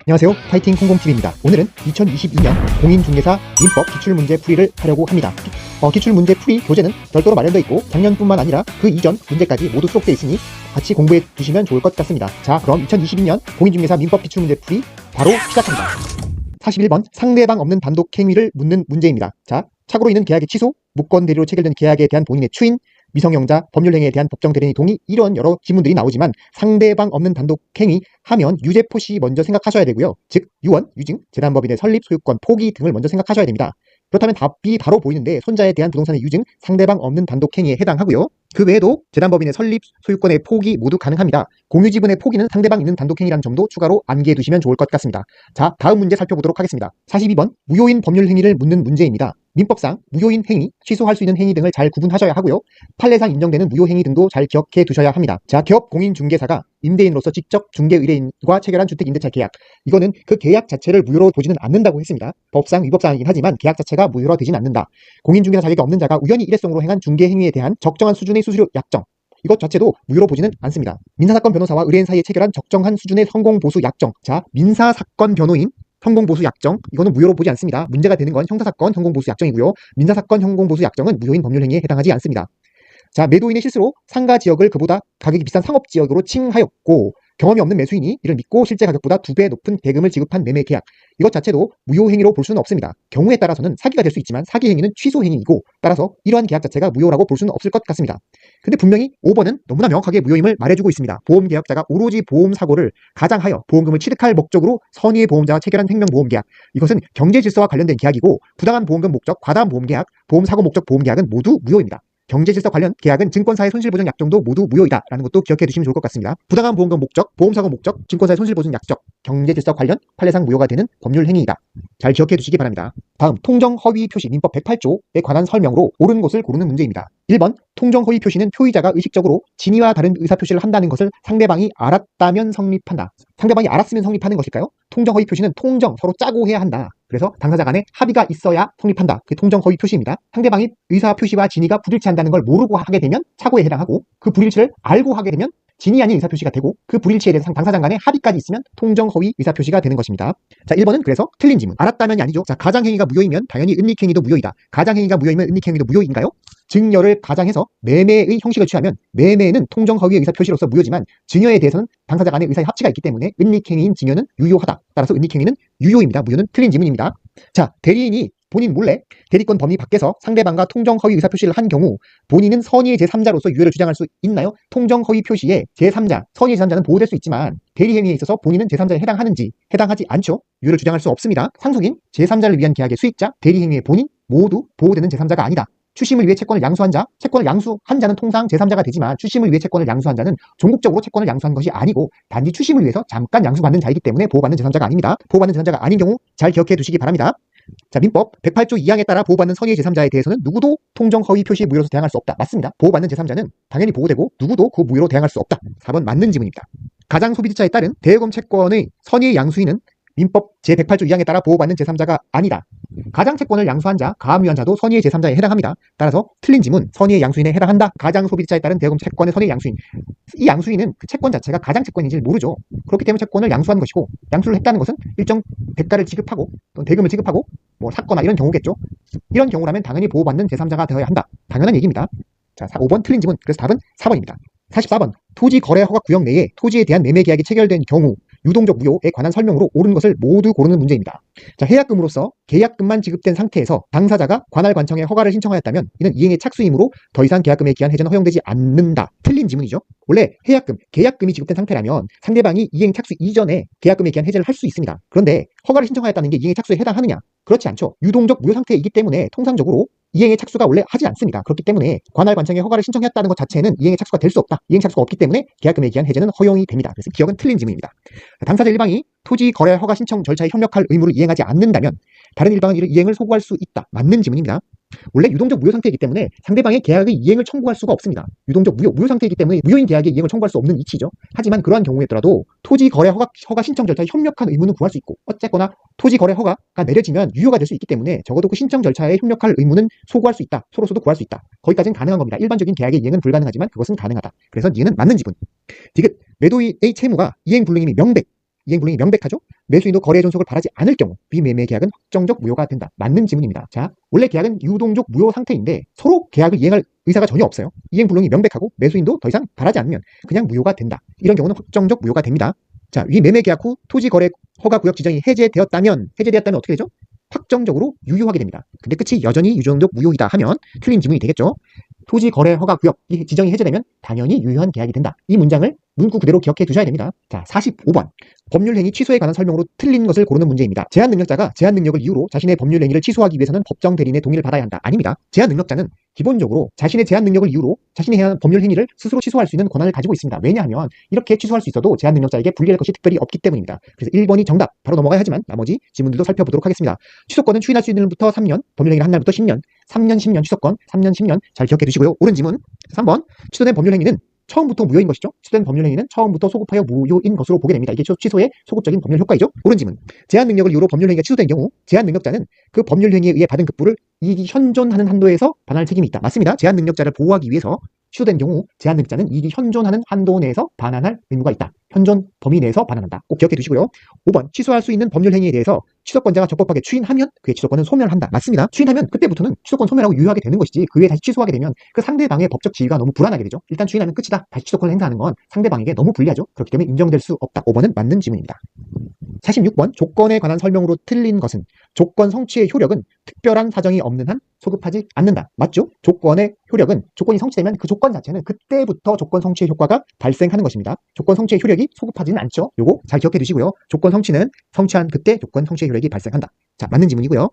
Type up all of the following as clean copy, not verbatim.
안녕하세요. 파이팅 콩콩TV입니다. 오늘은 2022년 공인중개사 민법 기출문제 풀이를 하려고 합니다. 기출문제 풀이 교재는 별도로 마련되어 있고 작년뿐만 아니라 그 이전 문제까지 모두 수록되어 있으니 같이 공부해 두시면 좋을 것 같습니다. 자, 그럼 2022년 공인중개사 민법 기출문제 풀이 바로 시작합니다. 41번 상대방 없는 단독 행위를 묻는 문제입니다. 자, 착오로 인한 계약의 취소, 무권 대리로 체결된 계약에 대한 본인의 추인, 미성년자, 법률행위에 대한 법정 대리인의 동의, 이런 여러 지문들이 나오지만 상대방 없는 단독 행위 하면 유죄포시 먼저 생각하셔야 되고요. 즉 유언, 유증, 재단법인의 설립, 소유권 포기 등을 먼저 생각하셔야 됩니다. 그렇다면 답이 바로 보이는데 손자에 대한 부동산의 유증, 상대방 없는 단독 행위에 해당하고요. 그 외에도 재단법인의 설립, 소유권의 포기 모두 가능합니다. 공유지분의 포기는 상대방 있는 단독 행위라는 점도 추가로 암기해 두시면 좋을 것 같습니다. 자, 다음 문제 살펴보도록 하겠습니다. 42번 무효인 법률 행위를 묻는 문제입니다. 민법상 무효인 행위, 취소할 수 있는 행위 등을 잘 구분하셔야 하고요. 판례상 인정되는 무효 행위 등도 잘 기억해 두셔야 합니다. 자, 기업 공인중개사가 임대인으로서 직접 중개 의뢰인과 체결한 주택임대차 계약, 이거는 그 계약 자체를 무효로 보지는 않는다고 했습니다. 법상 위법사항이긴 하지만 계약 자체가 무효로 되진 않는다. 공인중개사 자격이 없는 자가 우연히 일회성으로 행한 중개 행위에 대한 적정한 수준의 수수료 약정, 이것 자체도 무효로 보지는 않습니다. 민사사건 변호사와 의뢰인 사이에 체결한 적정한 수준의 성공보수 약정, 자, 민사사건 변호인 성공보수 약정, 이거는 무효로 보지 않습니다. 문제가 되는 건 형사사건 성공보수 약정이고요. 민사사건 성공보수 약정은 무효인 법률행위에 해당하지 않습니다. 자, 매도인의 실수로 상가 지역을 그보다 가격이 비싼 상업지역으로 칭하였고 경험이 없는 매수인이 이를 믿고 실제 가격보다 2배 높은 대금을 지급한 매매 계약, 이것 자체도 무효행위로 볼 수는 없습니다. 경우에 따라서는 사기가 될 수 있지만 사기행위는 취소행위이고 따라서 이러한 계약 자체가 무효라고 볼 수는 없을 것 같습니다. 근데 분명히 5번은 너무나 명확하게 무효임을 말해주고 있습니다. 보험계약자가 오로지 보험사고를 가장하여 보험금을 취득할 목적으로 선의의 보험자와 체결한 생명보험계약, 이것은 경제질서와 관련된 계약이고 부당한 보험금 목적, 과다한 보험계약, 보험사고 목적 보험계약은 모두 무효입니다. 경제질서 관련 계약은 증권사의 손실보전 약정도 모두 무효이다라는 것도 기억해 두시면 좋을 것 같습니다. 부당한 보험금 목적, 보험사고 목적, 증권사의 손실보전 약정, 경제질서 관련 판례상 무효가 되는 법률 행위이다. 잘 기억해 두시기 바랍니다. 다음 통정허위 표시 민법 108조에 관한 설명으로 옳은 것을 고르는 문제입니다. 1번 통정허위 표시는 표의자가 의식적으로 진위와 다른 의사표시를 한다는 것을 상대방이 알았다면 성립한다. 상대방이 알았으면 성립하는 것일까요? 통정허위 표시는 통정, 서로 짜고 해야 한다. 그래서 당사자 간에 합의가 있어야 성립한다. 그게 통정허위 표시입니다. 상대방이 의사표시와 진위가 불일치한다는 걸 모르고 하게 되면 착오에 해당하고 그 불일치를 알고 하게 되면 진위 아닌 의사표시가 되고 그 불일치에 대해서 당사자 간에 합의까지 있으면 통정허위 의사표시가 되는 것입니다. 자, 1번은 그래서 틀린 지문. 알았다면이 아니죠. 자, 가장행위가 무효이면 당연히 은닉행위도 무효이다. 가장행위가 무효이면 은닉행위도 무효인가요? 증여를 가장해서 매매의 형식을 취하면 매매는 통정허위의 의사표시로서 무효지만 증여에 대해서는 당사자 간의 의사의 합치가 있기 때문에 은닉행위인 증여는 유효하다. 따라서 은닉행위는 유효입니다. 무효는 틀린 지문입니다. 자, 대리인이 본인 몰래 대리권 범위 밖에서 상대방과 통정허위 의사표시를 한 경우 본인은 선의의 제3자로서 유효를 주장할 수 있나요? 통정허위 표시에 제3자, 선의의 제3자는 보호될 수 있지만 대리행위에 있어서 본인은 제3자에 해당하는지 해당하지 않죠? 유효를 주장할 수 없습니다. 상속인, 제3자를 위한 계약의 수익자, 대리행위의 본인 모두 보호되는 제3자가 아니다. 추심을 위해 채권을 양수한 자, 채권을 양수한 자는 통상 제3자가 되지만 추심을 위해 채권을 양수한 자는 종국적으로 채권을 양수한 것이 아니고 단지 추심을 위해서 잠깐 양수받는 자이기 때문에 보호받는 제3자가 아닙니다. 보호받는 제3자가 아닌 경우 잘 기억해 두시기 바랍니다. 자, 민법 108조 2항에 따라 보호받는 선의의 제3자에 대해서는 누구도 통정허위 표시 무효로서 대항할 수 없다. 맞습니다. 보호받는 제3자는 당연히 보호되고 누구도 그 무효로 대항할 수 없다. 4번 맞는 지문입니다. 가장소비지자에 따른 대여금 채권의 선의의 양수인은 민법 제108조 2항에 따라 보호받는 제3자가 아니다. 가장채권을 양수한 자, 가압류한 자도 선의의 제3자에 해당합니다. 따라서 틀린 지문, 선의의 양수인에 해당한다. 가장소비지자에 따른 대여금 채권의 선의의 양수인, 이 양수인은 그 채권 자체가 가장채권인지를 모르죠. 그렇기 때문에 채권을 양수한 것이고 양수를 했다는 것은 일정 대가를 지급하고 또는 대금을 지급하고 뭐 샀거나 이런 경우겠죠. 이런 경우라면 당연히 보호받는 제3자가 되어야 한다. 당연한 얘기입니다. 자, 5번 틀린 지문. 그래서 답은 4번입니다. 44번 토지거래허가구역 내에 토지에 대한 매매계약이 체결된 경우 유동적 무효에 관한 설명으로 옳은 것을 모두 고르는 문제입니다. 자, 해약금으로서 계약금만 지급된 상태에서 당사자가 관할관청에 허가를 신청하였다면 이는 이행의 착수이므로 더 이상 계약금에 기한 해제는 허용되지 않는다. 틀린 지문이죠. 원래 해약금, 계약금이 지급된 상태라면 상대방이 이행 착수 이전에 계약금에 기한 해제를 할 수 있습니다. 그런데 허가를 신청하였다는 게 이행의 착수에 해당하느냐? 그렇지 않죠. 유동적 무효 상태이기 때문에 통상적으로 이행의 착수가 원래 하지 않습니다. 그렇기 때문에 관할관청에 허가를 신청했다는 것 자체는 이행의 착수가 될 수 없다. 이행 착수가 없기 때문에 계약금에 기한 해제는 허용이 됩니다. 그래서 기억은 틀린 지문입니다. 당사자 일방이 토지 거래 허가 신청 절차에 협력할 의무를 이행하지 않는다면 다른 일방은 이를 이행을 소구할 수 있다. 맞는 지문입니다. 원래 유동적 무효 상태이기 때문에 상대방의 계약의 이행을 청구할 수가 없습니다. 유동적 무효 상태이기 때문에 무효인 계약의 이행을 청구할 수 없는 이치죠. 하지만 그러한 경우에더라도 토지 거래 허가 신청 절차에 협력한 의무는 구할 수 있고 어쨌거나 토지 거래 허가가 내려지면 유효가 될 수 있기 때문에 적어도 그 신청 절차에 협력할 의무는 소구할 수 있다. 서로서도 구할 수 있다. 거기까지는 가능한 겁니다. 일반적인 계약의 이행은 불가능하지만 그것은 가능하다. 그래서 니은 맞는 지분. 디귿 매도인의 채무가 이행 불능임이 명백. 이행불능이 명백하죠. 매수인도 거래 존속을 바라지 않을 경우 비매매 계약은 확정적 무효가 된다. 맞는 지문입니다. 자, 원래 계약은 유동적 무효 상태인데 서로 계약을 이행할 의사가 전혀 없어요. 이행불능이 명백하고 매수인도 더 이상 바라지 않으면 그냥 무효가 된다. 이런 경우는 확정적 무효가 됩니다. 자, 위 매매 계약 후 토지 거래 허가 구역 지정이 해제되었다면 어떻게 되죠? 확정적으로 유효하게 됩니다. 근데 끝이 여전히 유동적 무효이다 하면 틀린 지문이 되겠죠. 토지 거래 허가 구역이 지정이 해제되면 당연히 유효한 계약이 된다. 이 문장을 문구 그대로 기억해 두셔야 됩니다. 자, 45번. 법률 행위 취소에 관한 설명으로 틀린 것을 고르는 문제입니다. 제한 능력자가 제한 능력을 이유로 자신의 법률 행위를 취소하기 위해서는 법정 대리인의 동의를 받아야 한다. 아닙니다. 제한 능력자는 기본적으로 자신의 제한 능력을 이유로 자신이 해야 하는 법률 행위를 스스로 취소할 수 있는 권한을 가지고 있습니다. 왜냐하면 이렇게 취소할 수 있어도 제한 능력자에게 불리할 것이 특별히 없기 때문입니다. 그래서 1번이 정답. 바로 넘어가야 하지만 나머지 지문들도 살펴보도록 하겠습니다. 취소권은 추인할 수 있는 날부터 3년, 법률 행위를 한 날부터 10년, 3년 10년 취소권, 3년 10년 잘 기억해 두시고요. 옳은 지문 3번. 취소된 법률 행위는 처음부터 무효인 것이죠. 취소된 법률 행위는 처음부터 소급하여 무효인 것으로 보게 됩니다. 이게 취소의 소급적인 법률 효과이죠. 옳은 지문. 제한 능력을 이유로 법률 행위가 취소된 경우 제한 능력자는 그 법률 행위에 의해 받은 급부를 이익이 현존하는 한도에서 반환할 책임이 있다. 맞습니다. 제한 능력자를 보호하기 위해서 취소된 경우 제한 능력자는 이익이 현존하는 한도 내에서 반환할 의무가 있다. 현존 범위 내에서 반환한다. 꼭 기억해 두시고요. 5번. 취소할 수 있는 법률 행위에 대해서 취소권자가 적법하게 추인하면 그의 취소권은 소멸한다. 맞습니다. 추인하면 그때부터는 취소권 소멸하고 유효하게 되는 것이지 그 외에 다시 취소하게 되면 그 상대방의 법적 지위가 너무 불안하게 되죠. 일단 추인하면 끝이다. 다시 취소권을 행사하는 건 상대방에게 너무 불리하죠. 그렇기 때문에 인정될 수 없다. 5번은 맞는 지문입니다. 46번. 조건에 관한 설명으로 틀린 것은 조건 성취의 효력은 특별한 사정이 없는 한 소급하지 않는다. 맞죠? 조건의 효력은 조건이 성취되면 그 조건 자체는 그때부터 조건 성취의 효과가 발생하는 것입니다. 조건 성취의 효력이 소급하지는 않죠. 요거 잘 기억해 두시고요. 조건 성취는 성취한 그때 조건 성취의 효력이 발생한다. 자, 맞는 지문이고요.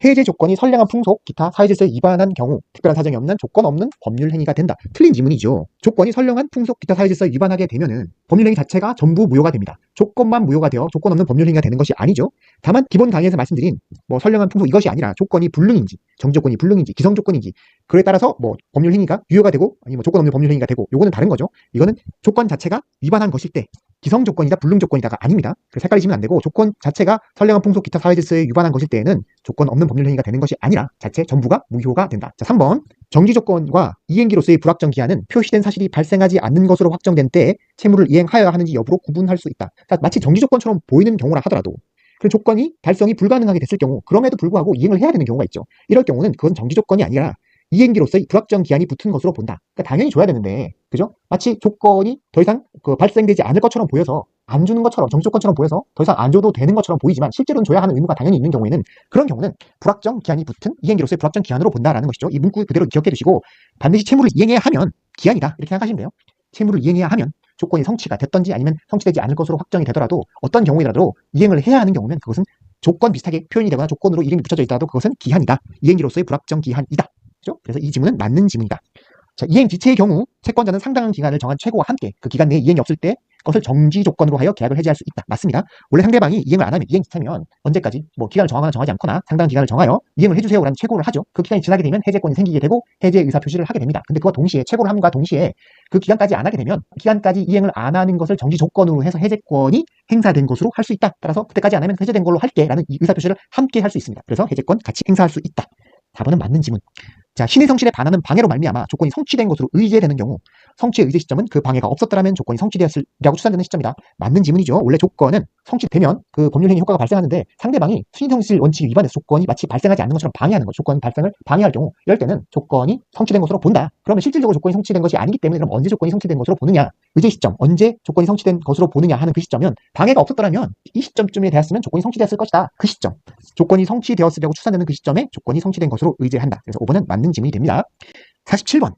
해제 조건이 선량한 풍속, 기타 사회질서에 위반한 경우 특별한 사정이 없는 조건 없는 법률 행위가 된다. 틀린 지문이죠. 조건이 선량한 풍속, 기타 사회질서에 위반하게 되면은 법률 행위 자체가 전부 무효가 됩니다. 조건만 무효가 되어 조건 없는 법률 행위가 되는 것이 아니죠. 다만 기본 강의에서 말씀드린 선량한 풍속 이것이 아니라 조건이 불능인지, 정지조건이 불능인지, 기성조건인지 그에 따라서 법률 행위가 유효가 되고 아니면 조건 없는 법률 행위가 되고 요거는 다른 거죠. 이거는 조건 자체가 위반한 것일 때 기성 조건이다 불능 조건이다가 아닙니다. 그래서 헷갈리시면 안 되고 조건 자체가 선량한 풍속 기타 사회질서에 위반한 것일 때에는 조건 없는 법률 행위가 되는 것이 아니라 자체 전부가 무효가 된다. 자, 3번. 정지 조건과 이행기로서의 불확정 기한은 표시된 사실이 발생하지 않는 것으로 확정된 때에 채무를 이행하여야 하는지 여부로 구분할 수 있다. 자, 마치 정지 조건처럼 보이는 경우라 하더라도 그 조건이 달성이 불가능하게 됐을 경우 그럼에도 불구하고 이행을 해야 되는 경우가 있죠. 이럴 경우는 그건 정지 조건이 아니라 이행기로서의 불확정 기한이 붙은 것으로 본다. 그러니까 당연히 줘야 되는데, 그죠? 마치 조건이 더 이상 발생되지 않을 것처럼 보여서 안 주는 것처럼 정지 조건처럼 보여서 더 이상 안 줘도 되는 것처럼 보이지만 실제로는 줘야 하는 의무가 당연히 있는 경우에는 그런 경우는 불확정 기한이 붙은 이행기로서의 불확정 기한으로 본다라는 것이죠. 이 문구 그대로 기억해 두시고 반드시 채무를 이행해야 하면 기한이다 이렇게 생각하시면 돼요. 채무를 이행해야 하면 조건이 성취가 됐던지 아니면 성취되지 않을 것으로 확정이 되더라도 어떤 경우이라도 이행을 해야 하는 경우면 그것은 조건 비슷하게 표현이 되거나 조건으로 이름이 붙여져 있더라도 그것은 기한이다. 이행기로서의 불확정 기한이다. 그죠? 그래서 이 지문은 맞는 지문이다. 자, 이행 지체의 경우 채권자는 상당한 기간을 정한 최고와 함께 그 기간 내에 이행이 없을 때 그것을 정지 조건으로 하여 계약을 해지할 수 있다. 맞습니다. 원래 상대방이 이행을 안 하면 이행 지체면 언제까지 기간을 정하거나 정하지 않거나 상당한 기간을 정하여 이행을 해주세요라는 최고를 하죠. 그 기간이 지나게 되면 해제권이 생기게 되고 해제 의사 표시를 하게 됩니다. 근데 그와 동시에 최고를 함과 동시에 그 기간까지 안 하게 되면 기간까지 이행을 안 하는 것을 정지 조건으로 해서 해제권이 행사된 것으로 할 수 있다. 따라서 그때까지 안 하면 해제된 걸로 할게라는 이 의사 표시를 함께 할 수 있습니다. 그래서 해제권 같이 행사할 수 있다. 4번은 맞는 지문. 자, 신의 성실에 반하는 방해로 말미암아 조건이 성취된 것으로 의제되는 경우 성취의 의제 시점은 그 방해가 없었더라면 조건이 성취되었으리라고 추산되는 시점이다. 맞는 지문이죠. 원래 조건은 성취되면 그 법률행위 효과가 발생하는데 상대방이 신의성실 원칙 위반해서 조건이 마치 발생하지 않는 것처럼 방해하는 것, 조건 발생을 방해할 경우 이럴 때는 조건이 성취된 것으로 본다. 그러면 실질적으로 조건이 성취된 것이 아니기 때문에 그럼 언제 조건이 성취된 것으로 보느냐? 의제 시점, 언제 조건이 성취된 것으로 보느냐 하는 그 시점은 방해가 없었더라면 이 시점쯤에 되었으면 조건이 성취되었을 것이다. 그 시점, 조건이 성취되었으리라고 추산되는 그 시점에 조건이 성취된 것으로 의제한다. 그래서 5번은 맞는 지문이 됩니다. 47번.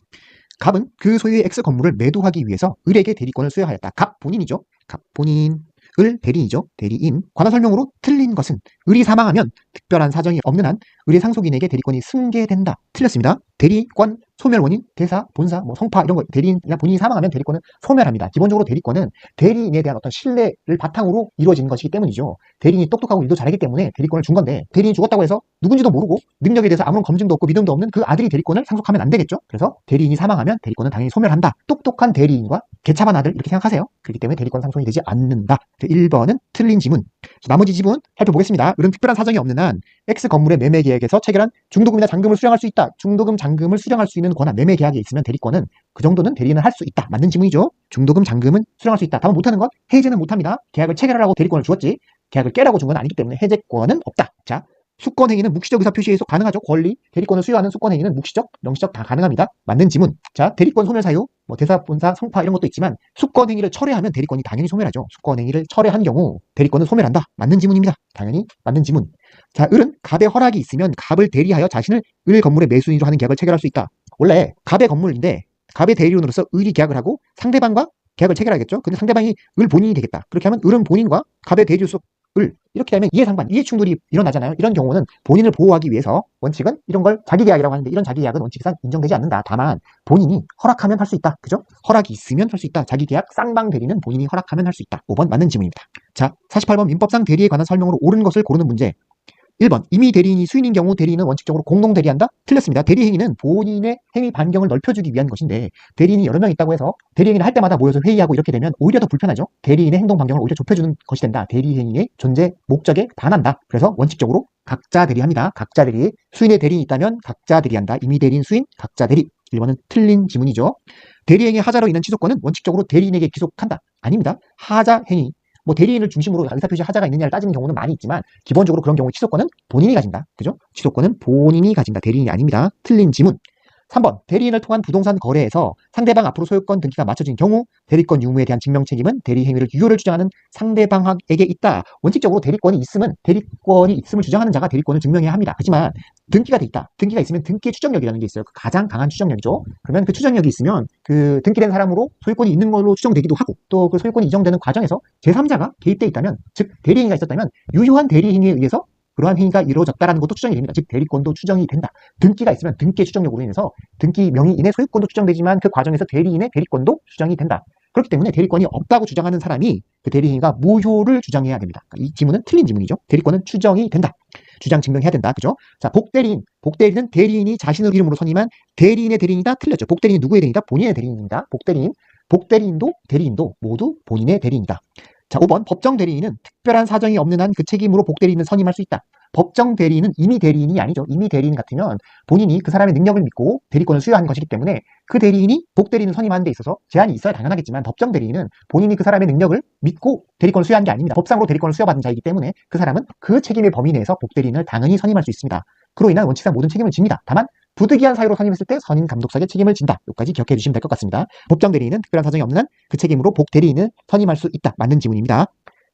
갑은 그 소유의 X 건물을 매도하기 위해서 을에게 대리권을 수여하였다. 갑 본인이죠. 갑 본인. 을 대리이죠. 대리인. 관할 설명으로 틀린 것은 을이 사망하면 특별한 사정이 없는 한 을의 상속인에게 대리권이 승계된다. 틀렸습니다. 대리권 소멸 원인, 대사, 본사, 성파 이런 거 대리인이나 본인이 사망하면 대리권은 소멸합니다. 기본적으로 대리권은 대리인에 대한 어떤 신뢰를 바탕으로 이루어지는 것이기 때문이죠. 대리인이 똑똑하고 일도 잘하기 때문에 대리권을 준 건데 대리인이 죽었다고 해서 누군지도 모르고 능력에 대해서 아무런 검증도 없고 믿음도 없는 그 아들이 대리권을 상속하면 안 되겠죠. 그래서 대리인이 사망하면 대리권은 당연히 소멸한다. 똑똑한 대리인과 개차반 아들 이렇게 생각하세요. 그렇기 때문에 대리권 상속이 되지 않는다. 1번은 틀린 지문. 나머지 지문 살펴보겠습니다. 을은 특별한 사정이 없는 한 X 건물의 매매 계약에서 체결한 중도금이나 잔금을 수령할 수 있다. 중도금, 잔금을 수령할 수 있는 권한, 매매 계약에 있으면 대리권은 그 정도는 대리인을 할 수 있다. 맞는 지문이죠. 중도금, 잔금은 수령할 수 있다. 다만 못하는 건 해제는 못합니다. 계약을 체결하라고 대리권을 주었지 계약을 깨라고 준 건 아니기 때문에 해제권은 없다. 자, 수권행위는 묵시적 의사표시에 속 가능하죠. 권리, 대리권을 수여하는 수권행위는 묵시적, 명시적 다 가능합니다. 맞는 지문. 자, 대리권 소멸사유, 대사, 본사, 성파 이런 것도 있지만 수권행위를 철회하면 대리권이 당연히 소멸하죠. 수권행위를 철회한 경우 대리권은 소멸한다. 맞는 지문입니다. 당연히 맞는 지문. 자, 을은 갑의 허락이 있으면 갑을 대리하여 자신을 을 건물의 매수인으로 하는 계약을 체결할 수 있다. 원래 갑의 건물인데 갑의 대리인으로서 을이 계약을 하고 상대방과 계약을 체결하겠죠. 근데 상대방이 을 본인이 되겠다. 그렇게 하면 을은 본인과 갑의 대리로서 을 이렇게 되면 이해상반, 이해충돌이 일어나잖아요. 이런 경우는 본인을 보호하기 위해서 원칙은 이런 걸 자기계약이라고 하는데 이런 자기계약은 원칙상 인정되지 않는다. 다만 본인이 허락하면 할 수 있다. 그죠? 허락이 있으면 할 수 있다. 자기계약 쌍방 대리는 본인이 허락하면 할 수 있다. 5번 맞는 지문입니다. 자, 48번 민법상 대리에 관한 설명으로 옳은 것을 고르는 문제. 1번 임의 대리인이 수인인 경우 대리인은 원칙적으로 공동 대리한다? 틀렸습니다. 대리 행위는 본인의 행위 반경을 넓혀주기 위한 것인데 대리인이 여러 명 있다고 해서 대리 행위를 할 때마다 모여서 회의하고 이렇게 되면 오히려 더 불편하죠. 대리인의 행동 반경을 오히려 좁혀주는 것이 된다. 대리 행위의 존재 목적에 반한다. 그래서 원칙적으로 각자 대리합니다. 각자 대리. 수인의 대리인이 있다면 각자 대리한다. 임의 대리인 수인 각자 대리. 1번은 틀린 지문이죠. 대리 행위 하자로 인한 취소권은 원칙적으로 대리인에게 기속한다. 아닙니다. 하자 행위 대리인을 중심으로 의사표시 하자가 있느냐를 따지는 경우는 많이 있지만 기본적으로 그런 경우 취소권은 본인이 가진다. 그죠? 취소권은 본인이 가진다. 대리인이 아닙니다. 틀린 지문. 3번 대리인을 통한 부동산 거래에서 상대방 앞으로 소유권 등기가 맞춰진 경우 대리권 유무에 대한 증명 책임은 대리 행위를 유효를 주장하는 상대방에게 있다. 원칙적으로 대리권이 있음을 주장하는 자가 대리권을 증명해야 합니다. 하지만 등기가 돼 있다. 등기가 있으면 등기의 추정력이라는 게 있어요. 가장 강한 추정력이죠. 그러면 그 추정력이 있으면 그 등기된 사람으로 소유권이 있는 걸로 추정되기도 하고 또 그 소유권이 이정되는 과정에서 제3자가 개입돼 있다면 즉 대리 행위가 있었다면 유효한 대리 행위에 의해서 그러한 행위가 이루어졌다라는 것도 추정이 됩니다. 즉 대리권도 추정이 된다. 등기가 있으면 등기의 추정력으로 인해서 등기 명의인의 소유권도 추정되지만 그 과정에서 대리인의 대리권도 추정이 된다. 그렇기 때문에 대리권이 없다고 주장하는 사람이 그 대리 행위가 무효를 주장해야 됩니다. 이 지문은 틀린 지문이죠. 대리권은 추정이 된다. 주장 증명해야 된다. 그죠? 자, 복대리인은 대리인이 자신의 이름으로 선임한 대리인의 대리인이다. 틀렸죠. 복대리인이 누구의 대리인이다? 본인의 대리인입니다. 복대리인도 대리인도 모두 본인의 대리인이다. 자, 5번 법정 대리인은 특별한 사정이 없는 한 그 책임으로 복대리인을 선임할 수 있다. 법정 대리인은 임의 대리인이 아니죠. 임의 대리인 같으면 본인이 그 사람의 능력을 믿고 대리권을 수여한 것이기 때문에 그 대리인이 복대리인을 선임하는 데 있어서 제한이 있어야 당연하겠지만 법정 대리인은 본인이 그 사람의 능력을 믿고 대리권을 수여한 게 아닙니다. 법상으로 대리권을 수여받은 자이기 때문에 그 사람은 그 책임의 범위 내에서 복대리인을 당연히 선임할 수 있습니다. 그로 인한 원칙상 모든 책임을 집니다. 다만 부득이한 사유로 선임했을 때 선임 감독사에게 책임을 진다. 여기까지 기억해 주시면 될 것 같습니다. 법정 대리인은 특별한 사정이 없는 한 그 책임으로 복대리인을 선임할 수 있다. 맞는 지문입니다.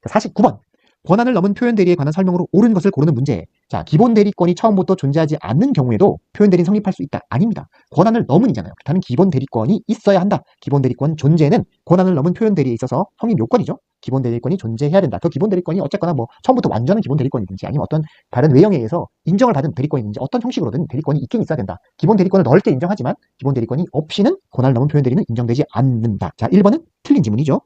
49번 권한을 넘은 표현 대리에 관한 설명으로 옳은 것을 고르는 문제. 자, 기본 대리권이 처음부터 존재하지 않는 경우에도 표현 대리는 성립할 수 있다. 아닙니다. 권한을 넘은이잖아요. 그렇다면 기본 대리권이 있어야 한다. 기본 대리권 존재는 권한을 넘은 표현 대리에 있어서 성립 요건이죠. 기본 대리권이 존재해야 된다. 그 기본 대리권이 어쨌거나 처음부터 완전한 기본 대리권이든지 아니면 어떤 다른 외형에 의해서 인정을 받은 대리권이든지 어떤 형식으로든 대리권이 있긴 있어야 된다. 기본 대리권을 넓게 인정하지만 기본 대리권이 없이는 권한을 넘은 표현 대리는 인정되지 않는다. 자, 1번은 틀린 지문이죠.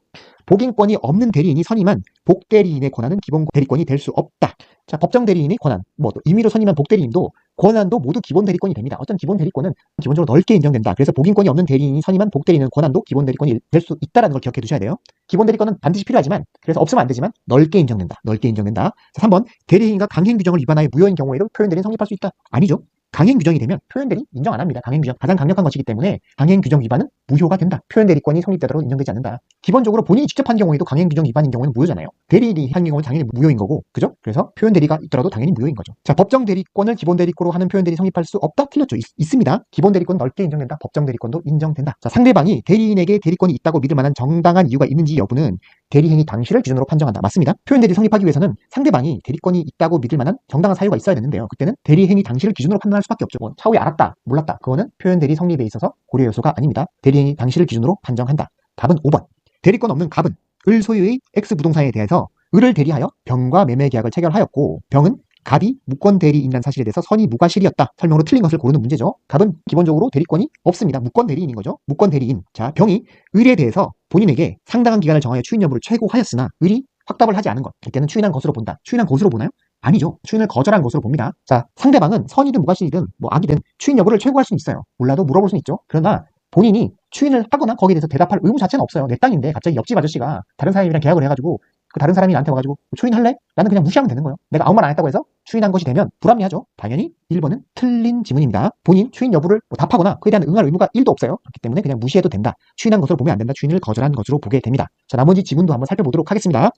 복인권이 없는 대리인이 선임한 복대리인의 권한은 기본 대리권이 될 수 없다. 자, 법정 대리인의 권한, 또 임의로 선임한 복대리인도 권한도 모두 기본 대리권이 됩니다. 어떤 기본 대리권은 기본적으로 넓게 인정된다. 그래서 복인권이 없는 대리인이 선임한 복대리인은 권한도 기본 대리권이 될 수 있다는 걸 기억해 두셔야 돼요. 기본 대리권은 반드시 필요하지만 그래서 없으면 안 되지만 넓게 인정된다. 넓게 인정된다. 자, 3번 대리인과 강행 규정을 위반하여 무효인 경우에도 표현 대리는 성립할 수 있다. 아니죠. 강행 규정이 되면 표현 대리 인정 안 합니다. 강행 규정 가장 강력한 것이기 때문에 강행 규정 위반은 무효가 된다. 표현 대리권이 성립되도록 인정되지 않는다. 기본적으로 본인이 직접 한 경우에도 강행 규정 위반인 경우는 무효잖아요. 대리인이 한 경우는 당연히 무효인 거고, 그죠? 그래서 표현 대리가 있더라도 당연히 무효인 거죠. 자, 법정 대리권을 기본 대리권으로 하는 표현 대리 성립할 수 없다? 틀렸죠. 있습니다. 기본 대리권 넓게 인정된다. 법정 대리권도 인정된다. 자, 상대방이 대리인에게 대리권이 있다고 믿을 만한 정당한 이유가 있는지 여부는 대리행위 당시를 기준으로 판정한다. 맞습니다. 표현 대리 성립하기 위해서는 상대방이 대리권이 있다고 믿을 만한 정당한 사유가 있어야 되는데요. 그때는 대리행위 당시를 기준으로 판단할 수밖에 없죠. 차후에 알았다, 몰랐다. 그거는 표현 대리 성립에 있어서 고려 요소가 아닙니다. 대리행위 당시를 기준으로 판정한다. 답은 5번. 대리권 없는 갑은 을 소유의 X 부동산에 대해서 을을 대리하여 병과 매매 계약을 체결하였고 병은 갑이 무권 대리인이라는 사실에 대해서 선의 무과실이었다. 설명으로 틀린 것을 고르는 문제죠. 갑은 기본적으로 대리권이 없습니다. 무권 대리인인 거죠. 무권 대리인. 자, 병이 을에 대해서 본인에게 상당한 기간을 정하여 추인 여부를 최고하였으나 을이 확답을 하지 않은 것. 이때는 추인한 것으로 본다. 추인한 것으로 보나요? 아니죠. 추인을 거절한 것으로 봅니다. 자, 상대방은 선이든 무과실이든 악이든 추인 여부를 최고할 수는 있어요. 몰라도 물어볼 수는 있죠. 그러나 본인이 추인을 하거나 거기에 대해서 대답할 의무 자체는 없어요. 내 땅인데 갑자기 옆집 아저씨가 다른 사람이랑 계약을 해가지고 그 다른 사람이 나한테 와가지고 추인할래? 나는 그냥 무시하면 되는 거예요. 내가 아무 말 안 했다고 해서 추인한 것이 되면 불합리하죠. 당연히 1번은 틀린 지문입니다. 본인 추인 여부를 답하거나 그에 대한 응할 의무가 1도 없어요. 그렇기 때문에 그냥 무시해도 된다. 추인한 것으로 보면 안 된다. 추인을 거절한 것으로 보게 됩니다. 자, 나머지 지문도 한번 살펴보도록 하겠습니다.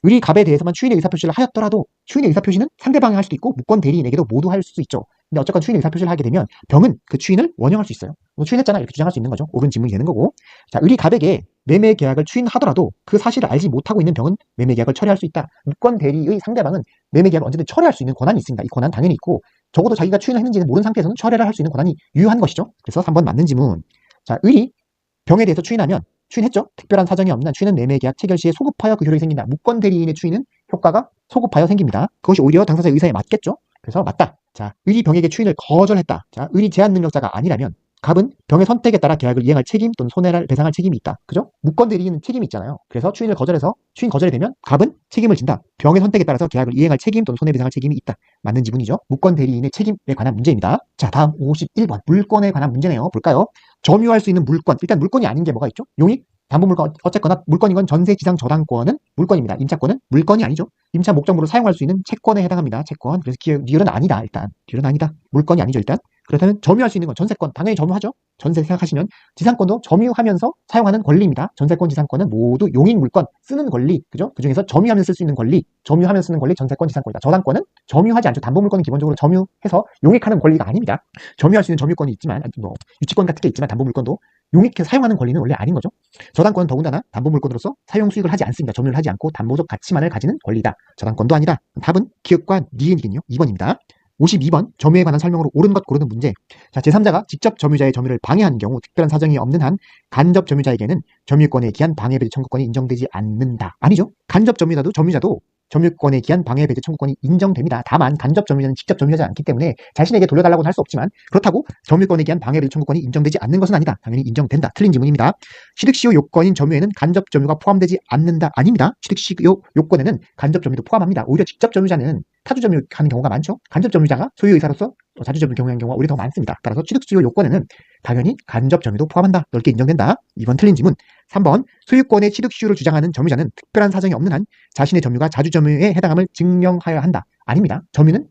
의리갑에 대해서만 추인의 의사표시를 하였더라도 추인의 의사표시는 상대방이 할 수도 있고 무권 대리인에게도 모두 할 수 있죠. 근데 어쨌건 추인의 의사표시를 하게 되면 병은 그 추인을 원형할 수 있어요. 뭐 추인했잖아 이렇게 주장할 수 있는 거죠. 옳은 지문이 되는 거고. 자, 의리갑에게 매매 계약을 추인하더라도 그 사실을 알지 못하고 있는 병은 매매 계약을 철회할 수 있다. 무권 대리의 상대방은 매매 계약을 언제든 철회할 수 있는 권한이 있습니다. 이 권한 당연히 있고 적어도 자기가 추인을 했는지는 모르는 상태에서는 철회를 할 수 있는 권한이 유효한 것이죠. 그래서 3번 맞는 지문. 자, 의리 병에 대해서 추인하면 추인했죠. 특별한 사정이 없는 추인은 매매 계약 체결 시에 소급하여 그 효력이 생긴다. 무권 대리인의 추인은 효과가 소급하여 생깁니다. 그것이 오히려 당사자의 의사에 맞겠죠. 그래서 맞다. 자, 의리 병에게 추인을 거절했다. 자, 의리 제한 능력자가 아니라면 갑은 병의 선택에 따라 계약을 이행할 책임 또는 손해를 배상할 책임이 있다. 그죠? 무권 대리인은 책임이 있잖아요. 그래서 추인을 거절해서 추인 거절이 되면 갑은 책임을 진다. 병의 선택에 따라서 계약을 이행할 책임 또는 손해 배상할 책임이 있다. 맞는 지문이죠. 무권 대리인의 책임에 관한 문제입니다. 자, 다음 51번 물권에 관한 문제네요. 볼까요? 점유할 수 있는 물권. 일단 물권이 아닌 게 뭐가 있죠? 용익, 담보물권, 어쨌거나 물권인 건 전세 지상 저당권은 물권입니다. 임차권은 물권이 아니죠. 임차 목적물로 사용할 수 있는 채권에 해당합니다. 채권. 그래서 리얼은 아니다. 일단 리얼은 아니다. 물권이 아니죠. 일단. 그렇다면 점유할 수 있는 건 전세권 당연히 점유하죠. 전세 생각하시면 지상권도 점유하면서 사용하는 권리입니다. 전세권, 지상권은 모두 용익 물권 쓰는 권리, 그죠? 그 중에서 점유하면 쓸 수 있는 권리, 점유하면 쓰는 권리, 전세권, 지상권이다. 저당권은 점유하지 않죠. 담보물권은 기본적으로 점유해서 용익하는 권리가 아닙니다. 점유할 수 있는 점유권이 있지만, 뭐 유치권 같은 게 있지만 담보물권도 용익해서 사용하는 권리는 원래 아닌 거죠. 저당권은 더군다나 담보물권으로서 사용 수익을 하지 않습니다. 점유를 하지 않고 담보적 가치만을 가지는 권리다. 저당권도 아니다. 답은 기업과 니은이긴요. 2번입니다. 52번 점유에 관한 설명으로 옳은 것 고르는 문제. 자, 제3자가 직접 점유자의 점유를 방해하는 경우 특별한 사정이 없는 한 간접 점유자에게는 점유권에 기한 방해배제 청구권이 인정되지 않는다. 아니죠. 간접 점유자도 점유권에 기한 방해배제 청구권이 인정됩니다. 다만 간접 점유자는 직접 점유하지 않기 때문에 자신에게 돌려달라고는 할 수 없지만 그렇다고 점유권에 기한 방해배제 청구권이 인정되지 않는 것은 아니다. 당연히 인정된다. 틀린 지문입니다. 취득시효 요건인 점유에는 간접 점유가 포함되지 않는다. 아닙니다. 취득시효 요건에는 간접 점유도 포함합니다. 오히려 직접 점유자는 타주 점유하는 경우가 많죠. 간접 점유자가 소유 의사로서 자주 점유 경우하는 경우가 오히려 더 많습니다. 따라서 취득시효 요건에는 당연히 간접 점유도 포함한다. 넓게 인정된다. 이번 틀린 지문. 3번 소유권의 취득시효를 주장하는 점유자는 특별한 사정이 없는 한 자신의 점유가 자주점유에 해당함을 증명하여야 한다. 아닙니다.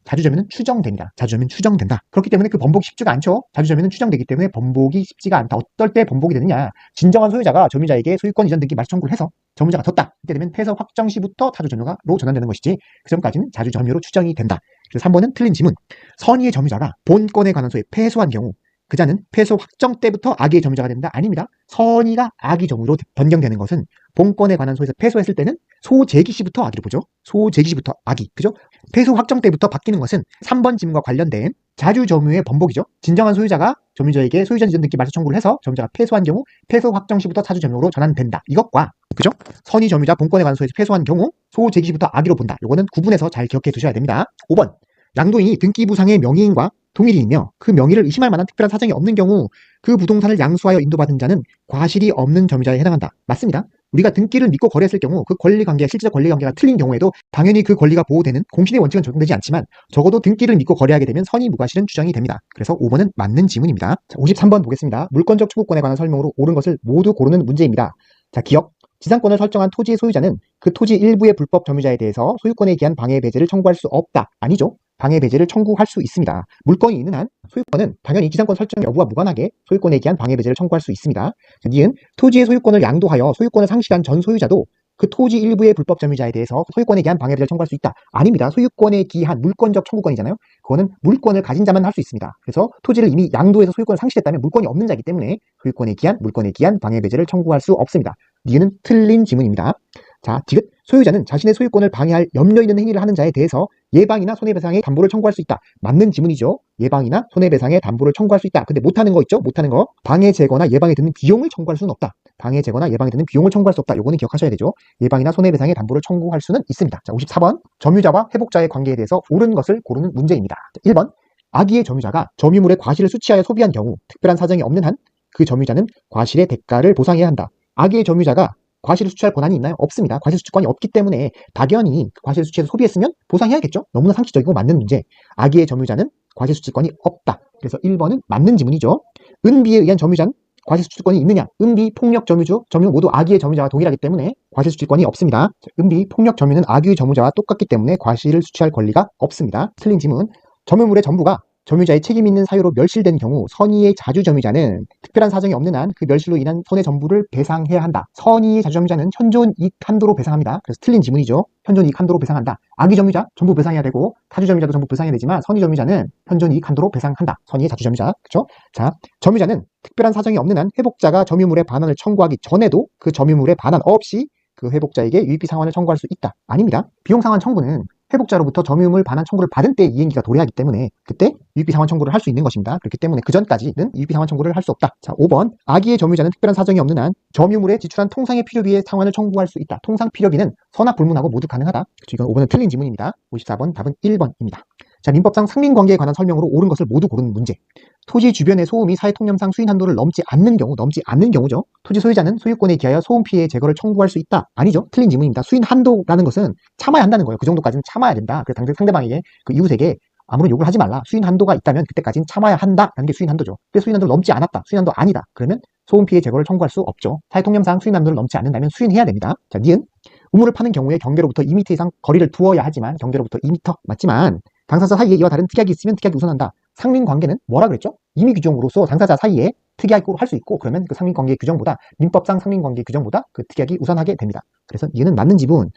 자주점유는 추정됩니다. 자주점유는 추정된다. 그렇기 때문에 그 번복이 쉽지가 않죠. 자주점유는 추정되기 때문에 번복이 쉽지가 않다. 어떨 때 번복이 되느냐. 진정한 소유자가 점유자에게 소유권 이전 등기 말소 청구를 해서 점유자가 졌다. 이때 되면 폐서 확정 시부터 타주점유로 전환되는 것이지 그 전까지는 자주점유로 추정이 된다. 그래서 3번은 틀린 지문. 선의의 점유자가 본권에 관한 소에 패소한 경우 그자는 패소 확정 때부터 악의의 점유자가 된다? 아닙니다. 선의가 악의 점유로 변경되는 것은 본권에 관한 소에서 패소했을 때는 소재기 시부터 악의를 보죠. 소재기 시부터 악의. 그죠? 패소 확정 때부터 바뀌는 것은 3번 지문과 관련된 자주점유의 번복이죠. 진정한 소유자가 점유자에게 소유전 이전 등기 말소 청구를 해서 점유자가 패소한 경우 패소 확정 시부터 타주점유로 전환된다. 이것과 그죠? 선의 점유자 본권에 관한 소에서 패소한 경우 소재기 시부터 악의로 본다. 요거는 구분해서 잘 기억해 두셔야 됩니다. 5번 양도인이 등기부상의 명의인과 동일이며 그 명의를 의심할 만한 특별한 사정이 없는 경우 그 부동산을 양수하여 인도받은 자는 과실이 없는 점유자에 해당한다. 맞습니다. 우리가 등기를 믿고 거래했을 경우 그 권리관계가 실제적 권리관계가 틀린 경우에도 당연히 그 권리가 보호되는 공신의 원칙은 적용되지 않지만 적어도 등기를 믿고 거래하게 되면 선의 무과실은 추정이 됩니다. 그래서 5번은 맞는 지문입니다. 자, 53번 보겠습니다. 물권적 청구권에 관한 설명으로 옳은 것을 모두 고르는 문제입니다. 자, 기억. 지상권을 설정한 토지의 소유자는 그 토지 일부의 불법 점유자에 대해서 소유권에 기한 방해 배제를 청구할 수 없다. 아니죠. 방해 배제를 청구할 수 있습니다. 물권이 있는 한 소유권은 당연히 지상권 설정 여부와 무관하게 소유권에 기한 방해 배제를 청구할 수 있습니다. 니은 토지의 소유권을 양도하여 소유권을 상실한 전 소유자도 그 토지 일부의 불법 점유자에 대해서 소유권에 기한 방해 배제를 청구할 수 있다. 아닙니다. 소유권에 기한 물권적 청구권이잖아요. 그거는 물권을 가진 자만 할 수 있습니다. 그래서 토지를 이미 양도해서 소유권을 상실했다면 물권이 없는 자이기 때문에 소유권에 기한 물권에 기한 방해 배제를 청구할 수 없습니다. 니은은 틀린 지문입니다. 자, 디귿 소유자는 자신의 소유권을 방해할 염려 있는 행위를 하는 자에 대해서 예방이나 손해배상의 담보를 청구할 수 있다. 맞는 지문이죠. 예방이나 손해배상의 담보를 청구할 수 있다. 근데 못하는 거 있죠? 못하는 거. 방해 제거나 예방에 드는 비용을 청구할 수는 없다. 방해 제거나 예방에 드는 비용을 청구할 수 없다. 요거는 기억하셔야 되죠. 예방이나 손해배상의 담보를 청구할 수는 있습니다. 자, 54번 점유자와 회복자의 관계에 대해서 옳은 것을 고르는 문제입니다. 1번 악의의 점유자가 점유물의 과실을 수취하여 소비한 경우 특별한 사정이 없는 한 그 점유자는 과실의 대가를 보상해야 한다. 악의의 점유자가 과실을 수취할 권한이 있나요? 없습니다. 과실 수취권이 없기 때문에 당연히 과실을 수취해서 소비했으면 보상해야겠죠. 너무나 상식적이고 맞는 문제. 악의의 점유자는 과실 수취권이 없다. 그래서 1번은 맞는 지문이죠. 은비에 의한 점유자는 과실수취권이 있느냐? 음비, 폭력 점유 모두 악의의 점유자와 동일하기 때문에 과실수취권이 없습니다. 음비, 폭력 점유는 악의의 점유자와 똑같기 때문에 과실을 수취할 권리가 없습니다. 틀린 지문. 점유물의 전부가 점유자의 책임 있는 사유로 멸실된 경우 선의의 자주점유자는 특별한 사정이 없는 한 그 멸실로 인한 손해 전부를 배상해야 한다. 선의의 자주점유자는 현존 이익 한도로 배상합니다. 그래서 틀린 지문이죠. 현존 이익 한도로 배상한다. 악의 점유자 전부 배상해야 되고 타주점유자도 전부 배상해야 되지만 선의 점유자는 현존 이익 한도로 배상한다. 선의의 자주점유자. 그렇죠? 자, 점유자는 특별한 사정이 없는 한 회복자가 점유물의 반환을 청구하기 전에도 그 점유물의 반환 없이 그 회복자에게 유의비 상환을 청구할 수 있다. 아닙니다. 비용 상환 청구는 회복자로부터 점유물 반환 청구를 받을 때 이행기가 도래하기 때문에 그때 유의비 상환 청구를 할 수 있는 것입니다. 그렇기 때문에 그 전까지는 유의비 상환 청구를 할 수 없다. 자, 5번. 악의의 점유자는 특별한 사정이 없는 한 점유물에 지출한 통상의 필요비의 상환을 청구할 수 있다. 통상 필요비는 선악 불문하고 모두 가능하다. 그렇죠? 이건 5번은 틀린 지문입니다. 54번 답은 1번입니다. 자, 민법상 상민관계에 관한 설명으로 옳은 것을 모두 고르는 문제. 토지 주변의 소음이 사회통념상 수인 한도를 넘지 않는 경우죠. 토지 소유자는 소유권에 기하여 소음 피해 제거를 청구할 수 있다. 아니죠. 틀린 지문입니다. 수인 한도라는 것은 참아야 한다는 거예요. 그 정도까지는 참아야 된다. 그래서 상대방에게 그 이웃에게 아무런 욕을 하지 말라. 수인 한도가 있다면 그때까지는 참아야 한다라는 게 수인 한도죠. 근데 수인 한도를 넘지 않았다. 수인 한도 아니다. 그러면 소음 피해 제거를 청구할 수 없죠. 사회통념상 수인 한도를 넘지 않는다면 수인해야 됩니다. 자, 니은 우물을 파는 경우에 경계로부터 2m 이상 거리를 두어야 하지만 경계로부터 2m 맞지만 당사자 사이에 이와 다른 특약이 있으면 특약이 우선한다. 상민관계는 뭐라 그랬죠? 임의 규정으로서 당사자 사이에 특약으로 할 수 있고 그러면 그 상민관계 규정보다 민법상 상민관계 규정보다 그 특약이 우선하게 됩니다. 그래서 이는 맞는 지분.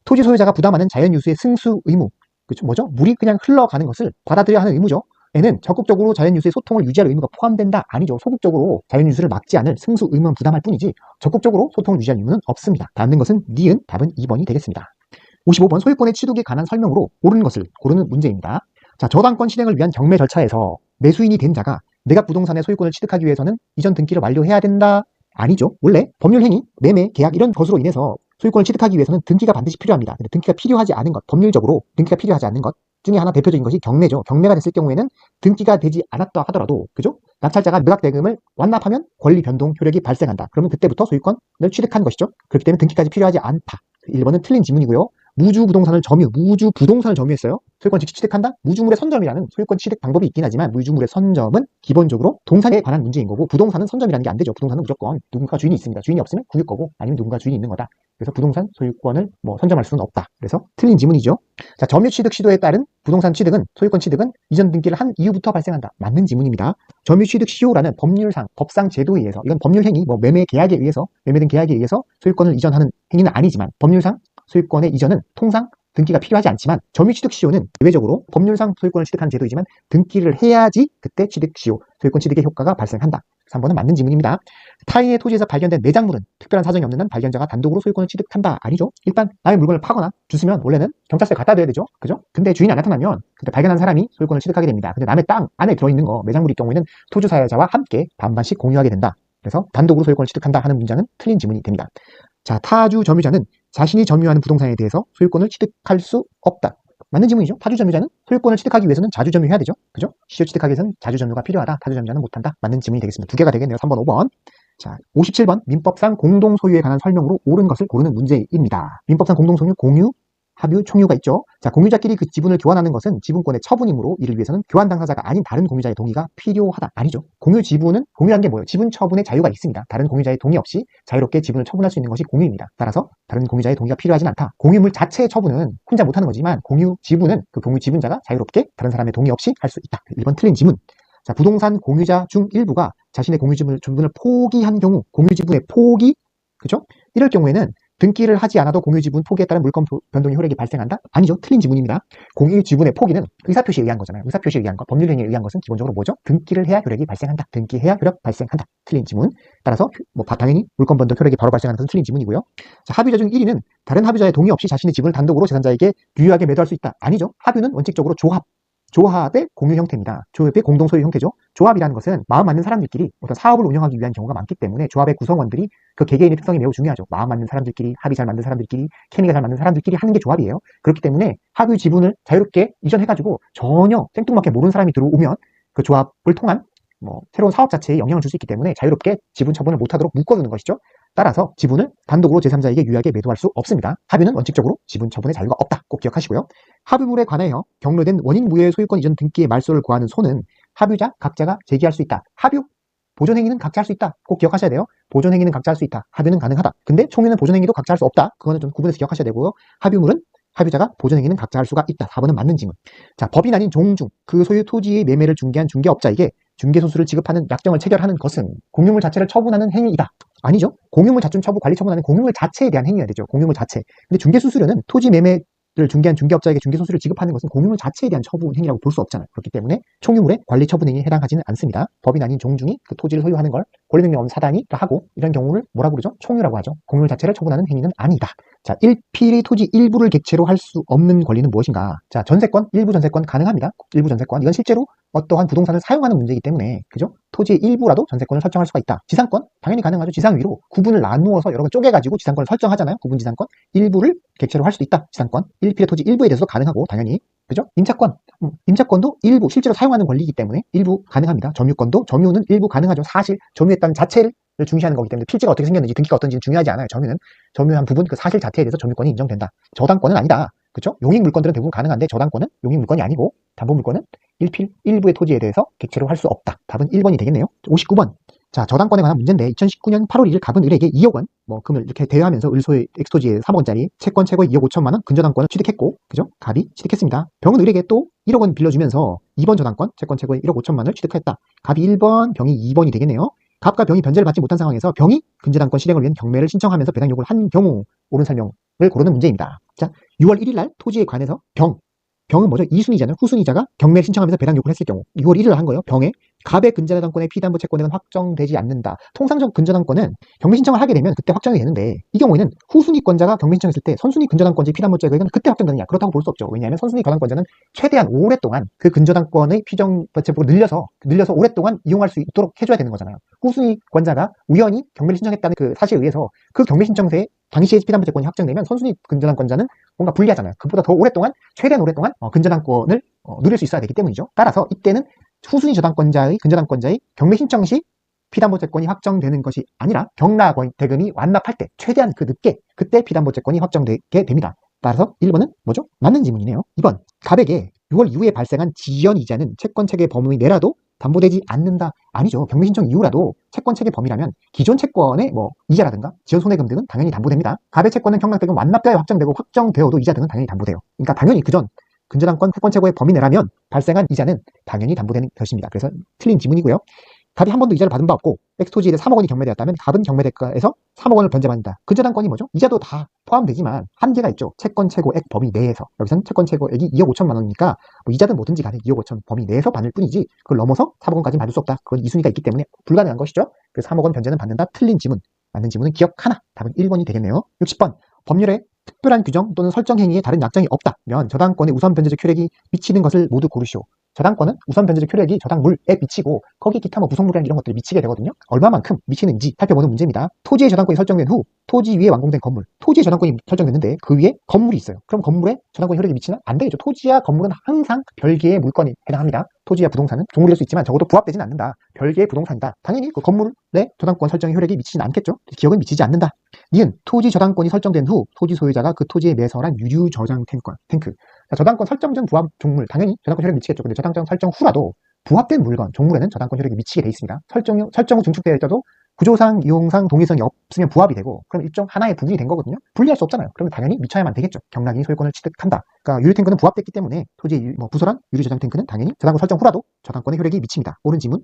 토지 소유자가 부담하는 자연유수의 승수 의무. 그렇죠? 뭐죠? 물이 그냥 흘러가는 것을 받아들여야 하는 의무죠. 에는 적극적으로 자연유수의 소통을 유지할 의무가 포함된다. 아니죠. 소극적으로 자연유수를 막지 않을 승수 의무만 부담할 뿐이지 적극적으로 소통을 유지할 의무는 없습니다. 닿는 것은 니은 답은 2번이 되겠습니다. 55번 소유권의 취득에 관한 설명으로 옳은 것을 고르는 문제입니다. 자, 저당권 실행을 위한 경매 절차에서 매수인이 된 자가 내가 부동산의 소유권을 취득하기 위해서는 이전 등기를 완료해야 된다? 아니죠. 원래 법률 행위, 매매, 계약 이런 것으로 인해서 소유권을 취득하기 위해서는 등기가 반드시 필요합니다. 근데 등기가 필요하지 않은 것, 법률적으로 등기가 필요하지 않는 것 중에 하나 대표적인 것이 경매죠. 경매가 됐을 경우에는 등기가 되지 않았다 하더라도 그죠? 낙찰자가 매각대금을 완납하면 권리 변동 효력이 발생한다. 그러면 그때부터 소유권을 취득한 것이죠. 그렇기 때문에 등기까지 필요하지 않다. 1번은 틀린 지문이고요. 무주 부동산을 점유했어요. 소유권 즉시 취득한다? 무주물의 선점이라는 소유권 취득 방법이 있긴 하지만 무주물의 선점은 기본적으로 동산에 관한 문제인 거고 부동산은 선점이라는 게 안 되죠. 부동산은 무조건 누군가 주인이 있습니다. 주인이 없으면 구일 거고 아니면 누군가 주인이 있는 거다. 그래서 부동산 소유권을 선점할 수는 없다. 그래서 틀린 지문이죠. 자, 점유 취득 시도에 따른 부동산 취득은 소유권 취득은 이전 등기를 한 이후부터 발생한다. 맞는 지문입니다. 점유 취득 시효라는 법률상 법상 제도에 의해서 이건 법률 행위 매매 계약에 의해서 매매된 계약에 의해서 소유권을 이전하는 행위는 아니지만 법률상 소유권의 이전은 통상 등기가 필요하지 않지만 점유취득 시효는 예외적으로 법률상 소유권을 취득하는 제도이지만 등기를 해야지 그때 취득 시효, 소유권 취득의 효과가 발생한다. 3번은 맞는 지문입니다. 타인의 토지에서 발견된 내작물은 특별한 사정이 없는 한 발견자가 단독으로 소유권을 취득한다. 아니죠. 일단 남의 물건을 파거나 주스면 원래는 경찰서에 갖다 둬야 되죠. 그죠? 근데 주인이 안 나타나면 그때 발견한 사람이 소유권을 취득하게 됩니다. 근데 남의 땅 안에 들어있는 거 매작물일 경우에는 토지 사유자와 함께 반반씩 공유하게 된다. 그래서 단독으로 소유권을 취득한다 하는 문장은 틀린 지문이 됩니다. 자, 타주 점유자는 자신이 점유하는 부동산에 대해서 소유권을 취득할 수 없다. 맞는 지문이죠. 타주 점유자는 소유권을 취득하기 위해서는 자주 점유해야 되죠. 그죠? 시효 취득하기 위해서는 자주 점유가 필요하다. 타주 점유자는 못한다. 맞는 지문이 되겠습니다. 두 개가 되겠네요. 3번, 5번. 자, 57번 민법상 공동소유에 관한 설명으로 옳은 것을 고르는 문제입니다. 민법상 공동소유, 공유, 합유, 총유가 있죠. 자, 공유자끼리 그 지분을 교환하는 것은 지분권의 처분이므로 이를 위해서는 교환 당사자가 아닌 다른 공유자의 동의가 필요하다. 아니죠. 공유 지분은 공유란 게 뭐예요? 지분 처분의 자유가 있습니다. 다른 공유자의 동의 없이 자유롭게 지분을 처분할 수 있는 것이 공유입니다. 따라서 다른 공유자의 동의가 필요하진 않다. 공유물 자체의 처분은 혼자 못하는 거지만 공유 지분은 그 공유 지분자가 자유롭게 다른 사람의 동의 없이 할 수 있다. 1번 틀린 지문. 자, 부동산 공유자 중 일부가 자신의 공유 지분을 포기한 경우 공유 지분의 포기, 그죠? 이럴 경우에는 등기를 하지 않아도 공유 지분 포기에 따른 물권 변동의 효력이 발생한다? 아니죠. 틀린 지문입니다. 공유 지분의 포기는 의사표시에 의한 거잖아요. 의사표시에 의한 것, 법률 행위에 의한 것은 기본적으로 뭐죠? 등기를 해야 효력이 발생한다. 등기해야 효력 발생한다. 틀린 지문. 따라서 당연히 물권 변동 효력이 바로 발생하는 것은 틀린 지문이고요. 자, 합의자 중 1위는 다른 합의자의 동의 없이 자신의 지분을 단독으로 제3자에게 유효하게 매도할 수 있다. 아니죠. 합의는 원칙적으로 조합의 공유 형태입니다. 조합의 공동소유 형태죠. 조합이라는 것은 마음 맞는 사람들끼리 어떤 사업을 운영하기 위한 경우가 많기 때문에 조합의 구성원들이 그 개개인의 특성이 매우 중요하죠. 마음 맞는 사람들끼리, 합의 잘 맞는 사람들끼리, 케미가 잘 맞는 사람들끼리 하는 게 조합이에요. 그렇기 때문에 합의 지분을 자유롭게 이전해가지고 전혀 생뚱맞게 모르는 사람이 들어오면 그 조합을 통한 새로운 사업 자체에 영향을 줄 수 있기 때문에 자유롭게 지분 처분을 못하도록 묶어두는 것이죠. 따라서 지분을 단독으로 제3자에게 유효하게 매도할 수 없습니다. 합의는 원칙적으로 지분 처분의 자유가 없다. 꼭 기억하시고요. 합의물에 관하여 경로된 원인 무효의 소유권 이전 등기의 말소를 구하는 소는 합의자 각자가 제기할 수 있다. 합의 보존행위는 각자 할 수 있다. 꼭 기억하셔야 돼요. 보존행위는 각자 할 수 있다. 합유는 가능하다. 근데 총유는 보존행위도 각자 할 수 없다. 그거는 좀 구분해서 기억하셔야 되고요. 합유물은 합유자가 보존행위는 각자 할 수가 있다. 4번은 맞는 지문. 자, 법인 아닌 종중, 그 소유 토지의 매매를 중개한 중개업자에게 중개소수를 지급하는 약정을 체결하는 것은 공유물 자체를 처분하는 행위이다. 아니죠. 공유물 자충 처분 관리 처분하는 공유물 자체에 대한 행위가 되죠. 공유물 자체. 근데 중개수수료는 토지 매매를 중개한 중개업자에게 중개소수를 지급하는 것은 공유물 자체에 대한 처분 행위라고 볼 수 없잖아요. 그렇기 때문에 총유물의 관리 처분 행위에 해당하지는 않습니다. 법인 아닌 종중이 그 토지를 소유하는 걸 권리능력 없는 사단이 하고 이런 경우를 뭐라고 부르죠? 총유라고 하죠. 공유물 자체를 처분하는 행위는 아니다. 자, 1필의 토지 일부를 객체로 할 수 없는 권리는 무엇인가? 자, 전세권, 일부 전세권 가능합니다. 일부 전세권. 이건 실제로 어떠한 부동산을 사용하는 문제이기 때문에, 그죠? 토지의 일부라도 전세권을 설정할 수가 있다. 지상권? 당연히 가능하죠. 지상 위로 구분을 나누어서 여러 개 쪼개가지고 지상권을 설정하잖아요. 구분 지상권. 일부를 객체로 할 수도 있다. 지상권. 1필의 토지 일부에 대해서도 가능하고, 당연히. 그죠? 임차권. 임차권도 일부, 실제로 사용하는 권리이기 때문에 일부 가능합니다. 점유권도, 점유는 일부 가능하죠. 사실, 점유했다는 자체를 중시하는 거기 때문에 필지가 어떻게 생겼는지, 등기가 어떤지는 중요하지 않아요. 점유는. 점유한 부분, 그 사실 자체에 대해서 점유권이 인정된다. 저당권은 아니다. 그쵸? 용익 물건들은 대부분 가능한데 저당권은 용익 물건이 아니고 담보 물건은 일부의 토지에 대해서 객체로 할 수 없다. 답은 1번이 되겠네요. 59번. 자, 저당권에 관한 문제인데 2019년 8월 1일 갑은 을에게 2억 원, 금을 이렇게 대여하면서 을소의 엑스토지에 3억 원짜리 채권 최고 2억 5천만 원 근저당권을 취득했고, 그죠? 갑이 취득했습니다. 병은 을에게 또 1억 원 빌려주면서 2번 저당권 채권 최고 1억 5천만 원을 취득했다. 갑이 1번, 병이 2번이 되겠네요. 갑과 병이 변제를 받지 못한 상황에서 병이 근저당권 실행을 위한 경매를 신청하면서 배당 요구를 한 경우 옳은 설명을 고르는 문제입니다. 자, 6월 1일 날 토지에 관해서 병은 뭐죠? 2순위자는 후순위자가 경매를 신청하면서 배당 요구를 했을 경우 6월 1일 날 한 거예요. 병에 갑의 근저당권의 피담보 채권액은 확정되지 않는다. 통상적 근저당권은 경매 신청을 하게 되면 그때 확정이 되는데, 이 경우에는 후순위권자가 경매 신청했을 때 선순위 근저당권자의 피담보 채권액은 그때 확정되느냐? 그렇다고 볼 수 없죠. 왜냐하면 선순위 저당권자는 최대한 오랫동안 그 근저당권의 피정보 채권을 늘려서 오랫동안 이용할 수 있도록 해줘야 되는 거잖아요. 후순위권자가 우연히 경매를 신청했다는 그 사실에 의해서 그 경매 신청서에 당시에 피담보 채권이 확정되면 선순위 근저당권자는 뭔가 불리하잖아요. 그보다 더 오랫동안, 최대한 오랫동안 근저당권을 누릴 수 있어야 되기 때문이죠. 따라서 이때는 후순위 근저당권자의 경매 신청 시 피담보채권이 확정되는 것이 아니라 경락 대금이 완납할 때 최대한 그때 피담보채권이 확정되게 됩니다. 따라서 1번은 뭐죠? 맞는 지문이네요. 2번. 갑에게 6월 이후에 발생한 지연이자는 채권체계 범위 내라도 담보되지 않는다. 아니죠. 경매 신청 이후라도 채권체계 범위라면 기존 채권의 이자라든가 지연 손해금 등은 당연히 담보됩니다. 갑의 채권은 경락대금 완납자에 확정되어도 이자 등은 당연히 담보돼요. 그러니까 당연히 그전 근저당권 채권 최고의 범위 내라면 발생한 이자는 당연히 담보되는 것입니다. 그래서 틀린 지문이고요. 갑이 한 번도 이자를 받은 바 없고 엑스토지에 3억 원이 경매되었다면 갑은 경매대가에서 3억 원을 변제받는다. 근저당권이 뭐죠? 이자도 다 포함되지만 한계가 있죠. 채권 최고액 범위 내에서. 여기서는 채권 최고액이 2억 5천만 원이니까 이자든 뭐든지 간에 2억 5천 범위 내에서 받을 뿐이지 그걸 넘어서 3억 원까지는 받을 수 없다. 그건 이순위가 있기 때문에 불가능한 것이죠. 그래서 3억 원 변제는 받는다. 틀린 지문. 맞는 지문은 기억 하나. 답은 1번이 되겠네요. 60번. 법률에 특별한 규정 또는 설정 행위에 다른 약정이 없다면 저당권의 우선 변제적 효력이 미치는 것을 모두 고르시오. 저당권은 우선 변제적 효력이 저당물에 미치고 거기 기타 부속물이나 이런 것들이 미치게 되거든요. 얼마만큼 미치는지 살펴보는 문제입니다. 토지의 저당권이 설정된 후 토지 위에 완공된 건물, 토지의 저당권이 설정됐는데 그 위에 건물이 있어요. 그럼 건물에 저당권 효력이 미치나? 안 되겠죠. 토지와 건물은 항상 별개의 물건이 해당합니다. 토지와 부동산은 종물이 될 수 있지만 적어도 부합되진 않는다. 별개의 부동산이다. 당연히 그 건물에 저당권 설정의 효력이 미치진 않겠죠. 기억은 미치지 않는다. 니은 토지 저당권이 설정된 후 토지 소유자가 그 토지에 매설한 유류 저장 탱크. 자, 저당권 설정 전 부합 종물 당연히 저당권 효력이 미치겠죠. 근데 저당권 설정 후라도 부합된 물건, 종물에는 저당권 효력이 미치게 돼 있습니다. 설정 후 증축되어 있어도 구조상, 이용상 동일성이 없으면 부합이 되고 그럼 일종 하나의 부분이 된 거거든요. 분리할 수 없잖아요. 그러면 당연히 미쳐야만 되겠죠. 경락이 소유권을 취득한다. 그러니까 유류 탱크는 부합됐기 때문에 토지의 부설한 유류 저장 탱크는 당연히 저당권 설정 후라도 저당권의 효력이 미칩니다. 옳은 지문.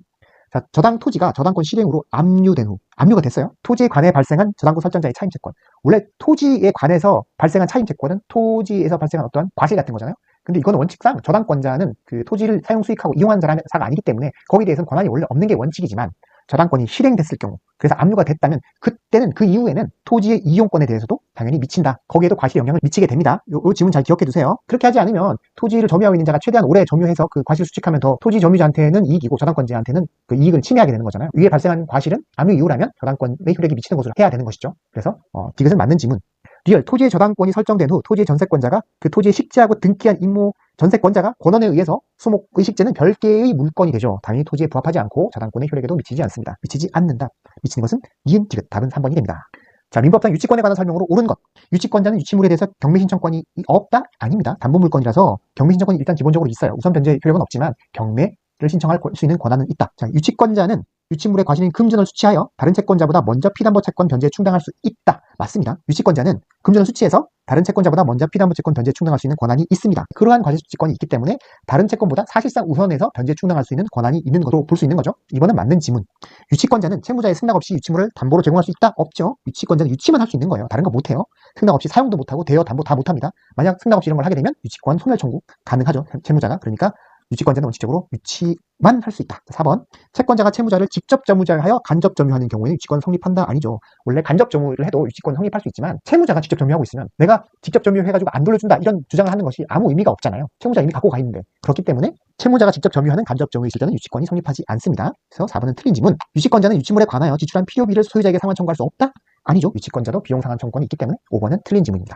자, 저당 토지가 저당권 실행으로 압류가 됐어요. 토지에 관해 발생한 저당권 설정자의 차임채권. 원래 토지에 관해서 발생한 차임채권은 토지에서 발생한 어떠한 과실 같은 거잖아요. 근데 이거는 원칙상 저당권자는 그 토지를 사용 수익하고 이용한 자가 아니기 때문에 거기에 대해서는 권한이 원래 없는 게 원칙이지만 저당권이 실행됐을 경우, 그래서 압류가 됐다면 그때는 그 이후에는 토지의 이용권에 대해서도 당연히 미친다. 거기에도 과실 영향을 미치게 됩니다. 요 지문 잘 기억해 두세요. 그렇게 하지 않으면 토지를 점유하고 있는 자가 최대한 오래 점유해서 그 과실을 수취하면 더 토지 점유자한테는 이익이고 저당권자한테는 그 이익을 침해하게 되는 거잖아요. 위에 발생한 과실은 압류 이후라면 저당권의 효력이 미치는 것으로 해야 되는 것이죠. 그래서 디귿은 맞는 지문. 리얼 토지의 저당권이 설정된 후 토지의 전세권자가 그 토지에 식재하고 등기한 임모 전세권자가 권한에 의해서 수목의 식재는 별개의 물건이 되죠. 당연히 토지에 부합하지 않고 저당권의 효력에도 미치지 않습니다. 미치지 않는다. 미치는 것은 니은 디귿. 답은 3번이 됩니다. 자, 민법상 유치권에 관한 설명으로 옳은 것. 유치권자는 유치물에 대해서 경매 신청권이 없다? 아닙니다. 담보물건이라서 경매 신청권이 일단 기본적으로 있어요. 우선 변제 효력은 없지만 경매를 신청할 수 있는 권한은 있다. 자, 유치권자는 유치물의 과실인 금전을 수취하여 다른 채권자보다 먼저 피담보 채권 변제에 충당할 수 있다. 맞습니다. 유치권자는 금전을 수취해서 다른 채권자보다 먼저 피담보 채권 변제에 충당할 수 있는 권한이 있습니다. 그러한 과실 수취권이 있기 때문에 다른 채권보다 사실상 우선해서 변제에 충당할 수 있는 권한이 있는 것으로 볼 수 있는 거죠. 이번은 맞는 지문. 유치권자는 채무자의 승낙 없이 유치물을 담보로 제공할 수 있다? 없죠. 유치권자는 유치만 할 수 있는 거예요. 다른 거 못해요. 승낙 없이 사용도 못하고 대여, 담보 다 못합니다. 만약 승낙 없이 이런 걸 하게 되면 유치권 소멸 청구 가능하죠. 채무자가. 그러니까 유치권자는 원칙적으로 유치만 할 수 있다. 4번. 채권자가 채무자를 직접 점유하여 간접 점유하는 경우에 유치권 성립한다? 아니죠. 원래 간접 점유를 해도 유치권 성립할 수 있지만 채무자가 직접 점유하고 있으면 내가 직접 점유해가지고 안 돌려준다 이런 주장을 하는 것이 아무 의미가 없잖아요. 채무자 이미 갖고 가 있는데. 그렇기 때문에 채무자가 직접 점유하는 간접 점유에 있을 때는 유치권이 성립하지 않습니다. 그래서 4번은 틀린 지문. 유치권자는 유치물에 관하여 지출한 필요비를 소유자에게 상환 청구할 수 없다? 아니죠. 유치권자도 비용 상환 청구권이 있기 때문에 5번은 틀린 지문입니다.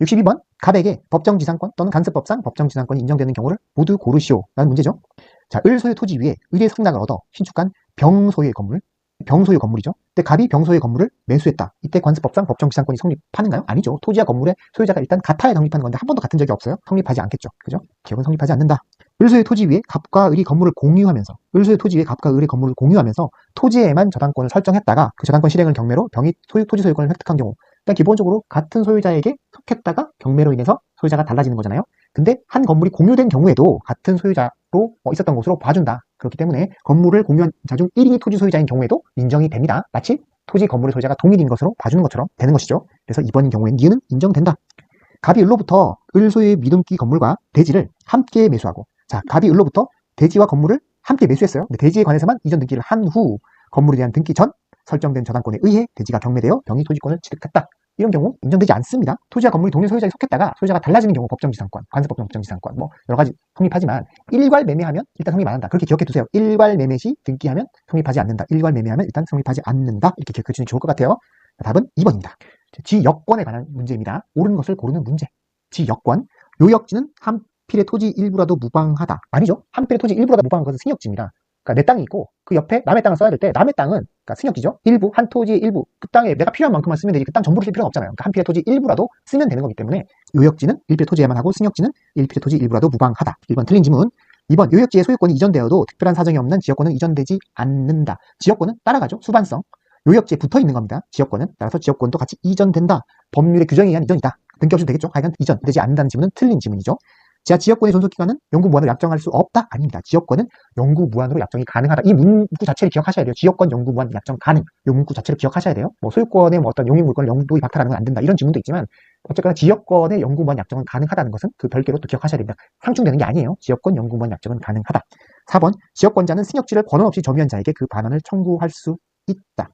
62번. 갑에게 법정지상권 또는 간습법상 법정지상권이 인정되는 경우를 모두 고르시오. 라는 문제죠. 자, 을 소유 토지 위에 의뢰 승낙을 얻어 신축한 병소유의 건물, 병소유 건물이죠. 근데 갑이 병소유의 건물을 매수했다. 이때 관습법상 법정지상권이 성립하는가요? 아니죠. 토지와 건물의 소유자가 일단 같아야 성립하는 건데 한 번도 같은 적이 없어요. 성립하지 않겠죠. 그죠? 기억은 성립하지 않는다. 을소유 토지 위에 갑과 을이 건물을 공유하면서 을소유 토지 위에 갑과 을이 건물을 공유하면서 토지에만 저당권을 설정했다가 그 저당권 실행을 경매로 병이 토지 소유권을 획득한 경우, 일단 기본적으로 같은 소유자에게 속했다가 경매로 인해서 소유자가 달라지는 거잖아요. 근데 한 건물이 공유된 경우에도 같은 소유자로 있었던 것으로 봐준다. 그렇기 때문에 건물을 공유한 자 중 1인이 토지 소유자인 경우에도 인정이 됩니다. 마치 토지 건물의 소유자가 동일인 것으로 봐주는 것처럼 되는 것이죠. 그래서 이번 경우엔 니은은 인정된다. 갑이 을로부터 을 소유의 미등기 건물과 대지를 함께 매수하고, 자, 갑이 을로부터 대지와 건물을 함께 매수했어요. 근데 대지에 관해서만 이전 등기를 한 후 건물에 대한 등기 전 설정된 저당권에 의해 대지가 경매되어 병이 토지권을 취득했다. 이런 경우 인정되지 않습니다. 토지와 건물이 동일 소유자에 속했다가 소유자가 달라지는 경우 법정지상권, 관습법정 법정지상권 뭐 여러가지 성립하지만 일괄 매매하면 일단 성립 안 한다. 그렇게 기억해 두세요. 일괄 매매 시 등기하면 성립하지 않는다. 일괄 매매하면 일단 성립하지 않는다. 이렇게 기억해 주시면 좋을 것 같아요. 답은 2번입니다. 지역권에 관한 문제입니다. 옳은 것을 고르는 문제. 지역권. 요역지는 한 필의 토지 일부라도 무방하다. 아니죠. 한 필의 토지 일부라도 무방한 것은 승역지입니다. 그러니까 내 땅이 있고 그 옆에 남의 땅을 써야 될 때 남의 땅은 그러니까 승역지죠. 일부, 한 토지의 일부, 그 땅에 내가 필요한 만큼만 쓰면 되지 그 땅 전부를 쓸 필요는 없잖아요. 그러니까 한 필의 토지 일부라도 쓰면 되는 거기 때문에 요역지는 1필의 토지에만 하고 승역지는 1필의 토지 일부라도 무방하다. 1번 틀린 지문. 2번 요역지의 소유권이 이전되어도 특별한 사정이 없는 지역권은 이전되지 않는다. 지역권은 따라가죠. 수반성. 요역지에 붙어 있는 겁니다. 지역권은. 따라서 지역권도 같이 이전된다. 법률의 규정에 의한 이전이다. 등기 없이도 되겠죠. 하여간 이전되지 않는다는 지문은 틀린 지문이죠. 지역권의 존속기간은 영구 무한으로 약정할 수 없다? 아닙니다. 지역권은 영구 무한으로 약정이 가능하다. 이 문구 자체를 기억하셔야 돼요. 지역권 영구 무한 약정 가능. 이 문구 자체를 기억하셔야 돼요. 뭐 소유권의 뭐 어떤 용익 물권을 영구히 박탈하는 건 안 된다. 이런 지문도 있지만 어쨌거나 지역권의 영구 무한 약정은 가능하다는 것은 그 별개로 또 기억하셔야 됩니다. 상충되는 게 아니에요. 지역권 영구 무한 약정은 가능하다. 4번 지역권자는 승역지를 권한 없이 점유한 자에게 그 반환을 청구할 수 있다.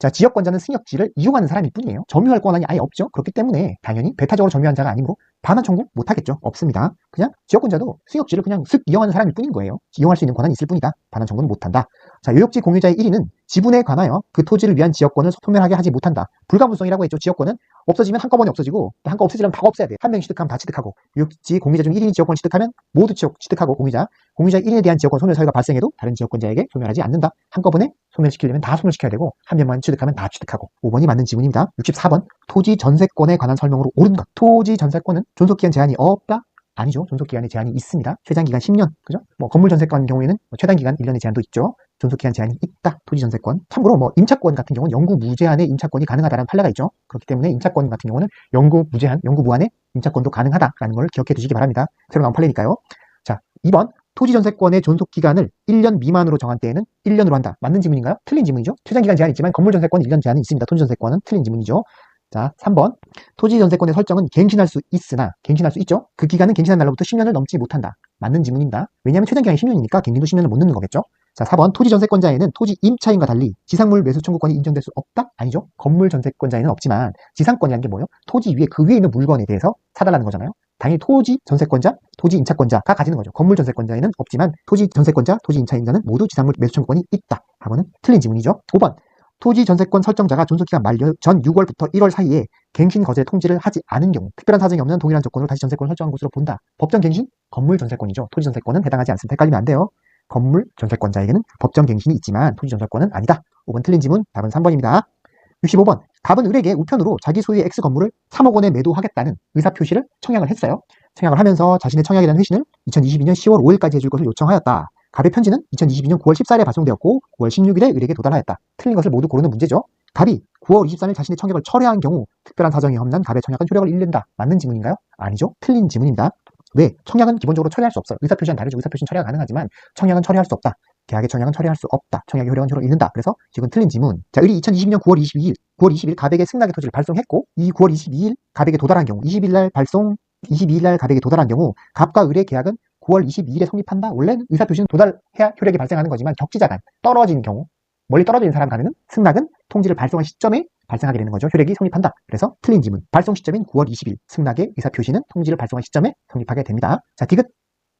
자, 지역권자는 승역지를 이용하는 사람일 뿐이에요. 점유할 권한이 아예 없죠. 그렇기 때문에 당연히 배타적으로 점유한 자가 아니므로 반환 청구 못하겠죠. 없습니다. 그냥 지역권자도 승역지를 그냥 슥 이용하는 사람일 뿐인 거예요. 이용할 수 있는 권한이 있을 뿐이다. 반환 청구는 못한다. 자, 요역지 공유자의 1위는 지분에 관하여 그 토지를 위한 지역권을 소멸하게 하지 못한다. 불가분성이라고 했죠. 지역권은 없어지면 한꺼번에 없어지고 한꺼번에 없어지려면 다 없애야 돼. 한 명 취득하면 다 취득하고 요역지 공유자 중 1인이 지역권을 취득하면 모두 취득하고 공유자 1인에 대한 지역권 소멸 사유가 발생해도 다른 지역권자에게 소멸하지 않는다. 한꺼번에 소멸시키려면 다 소멸시켜야 되고 한 명만 취득하면 다 취득하고. 5번이 맞는 지문입니다. 64번 토지 전세권에 관한 설명으로 옳은 것. 토지 전세권은 존속기간 제한이 없다? 아니죠. 존속기간에 제한이 있습니다. 최단기간 10년. 그죠? 뭐 건물 전세권 경우에는 최단기간 1년의 제한도 있죠. 존속기간 제한이 있다. 토지 전세권. 참고로 뭐 임차권 같은 경우는 영구 무제한의 임차권이 가능하다는 판례가 있죠. 그렇기 때문에 임차권 같은 경우는 영구 무제한, 영구 무한의 임차권도 가능하다라는 걸 기억해 두시기 바랍니다. 새로 나온 판례니까요. 자, 2번 토지 전세권의 존속기간을 1년 미만으로 정한 때에는 1년으로 한다. 맞는 지문인가요? 틀린 지문이죠. 최단기간 제한이 있지만 건물 전세권은 1년 제한이 있습니다. 토지 전세권은 틀린 지문이죠. 자, 3번 토지 전세권의 설정은 갱신할 수 있으나 갱신할 수 있죠. 그 기간은 갱신한 날로부터 10년을 넘지 못한다. 맞는 지문입니다. 왜냐하면 최단기간이 10년이니까 갱신도 10년을 못 넣는 거겠죠. 자, 4번 토지 전세권자에는 토지 임차인과 달리 지상물 매수 청구권이 인정될 수 없다? 아니죠. 건물 전세권자에는 없지만 지상권이라는 게 뭐예요? 토지 위에 그 위에 있는 물건에 대해서 사달라는 거잖아요. 당연히 토지 전세권자, 토지 임차권자가 가지는 거죠. 건물 전세권자에는 없지만 토지 전세권자, 토지 임차인자는 모두 지상물 매수 청구권이 있다. 하고는 틀린 지문이죠. 5번 토지 전세권 설정자가 존속기간 만료 전 6월부터 1월 사이에 갱신 거세 통지를 하지 않은 경우 특별한 사정이 없는 동일한 조건으로 다시 전세권을 설정한 것으로 본다. 법정 갱신? 건물 전세권이죠. 토지 전세권은 해당하지 않습니다. 헷갈리면 안 돼요. 건물 전세권자에게는 법정 갱신이 있지만 토지 전세권은 아니다. 5번 틀린 지문, 답은 3번입니다. 65번 갑은 을에게 우편으로 자기 소유의 X 건물을 3억 원에 매도하겠다는 의사표시를 청약을 했어요. 청약을 하면서 자신의 청약에 대한 회신을 2022년 10월 5일까지 해줄 것을 요청하였다. 갑의 편지는 2022년 9월 14일에 발송되었고 9월 16일에 을에게 도달하였다. 틀린 것을 모두 고르는 문제죠. 갑이 9월 23일 자신의 청약을 철회한 경우 특별한 사정이 없는 갑의 청약은 효력을 잃는다. 맞는 지문인가요? 아니죠. 틀린 지문입니다. 왜? 청약은 기본적으로 철회할 수 없어요. 의사표시는 다르죠. 의사표시는 철회가 가능하지만 청약은 철회할 수 없다. 계약의 청약은 철회할 수 없다. 청약의 효력은 효력을 잃는다. 그래서 지금 틀린 지문. 자, 을이 2022년 9월 20일 갑에게 승낙의 토지를 발송했고 이 9월 22일 갑에게 도달한 경우 20일 날 발송 22일 날 갑에게 도달한 경우 갑과 을의 계약은 9월 22일에 성립한다. 원래는 의사표시는 도달해야 효력이 발생하는 거지만 격지자 간 떨어진 경우 멀리 떨어져 있는 사람 간에는 승낙은 통지를 발송한 시점에 발생하게 되는 거죠. 효력이 성립한다. 그래서 틀린 지문. 발송 시점인 9월 20일 승낙의 의사표시는 통지를 발송한 시점에 성립하게 됩니다. 자, 디귿.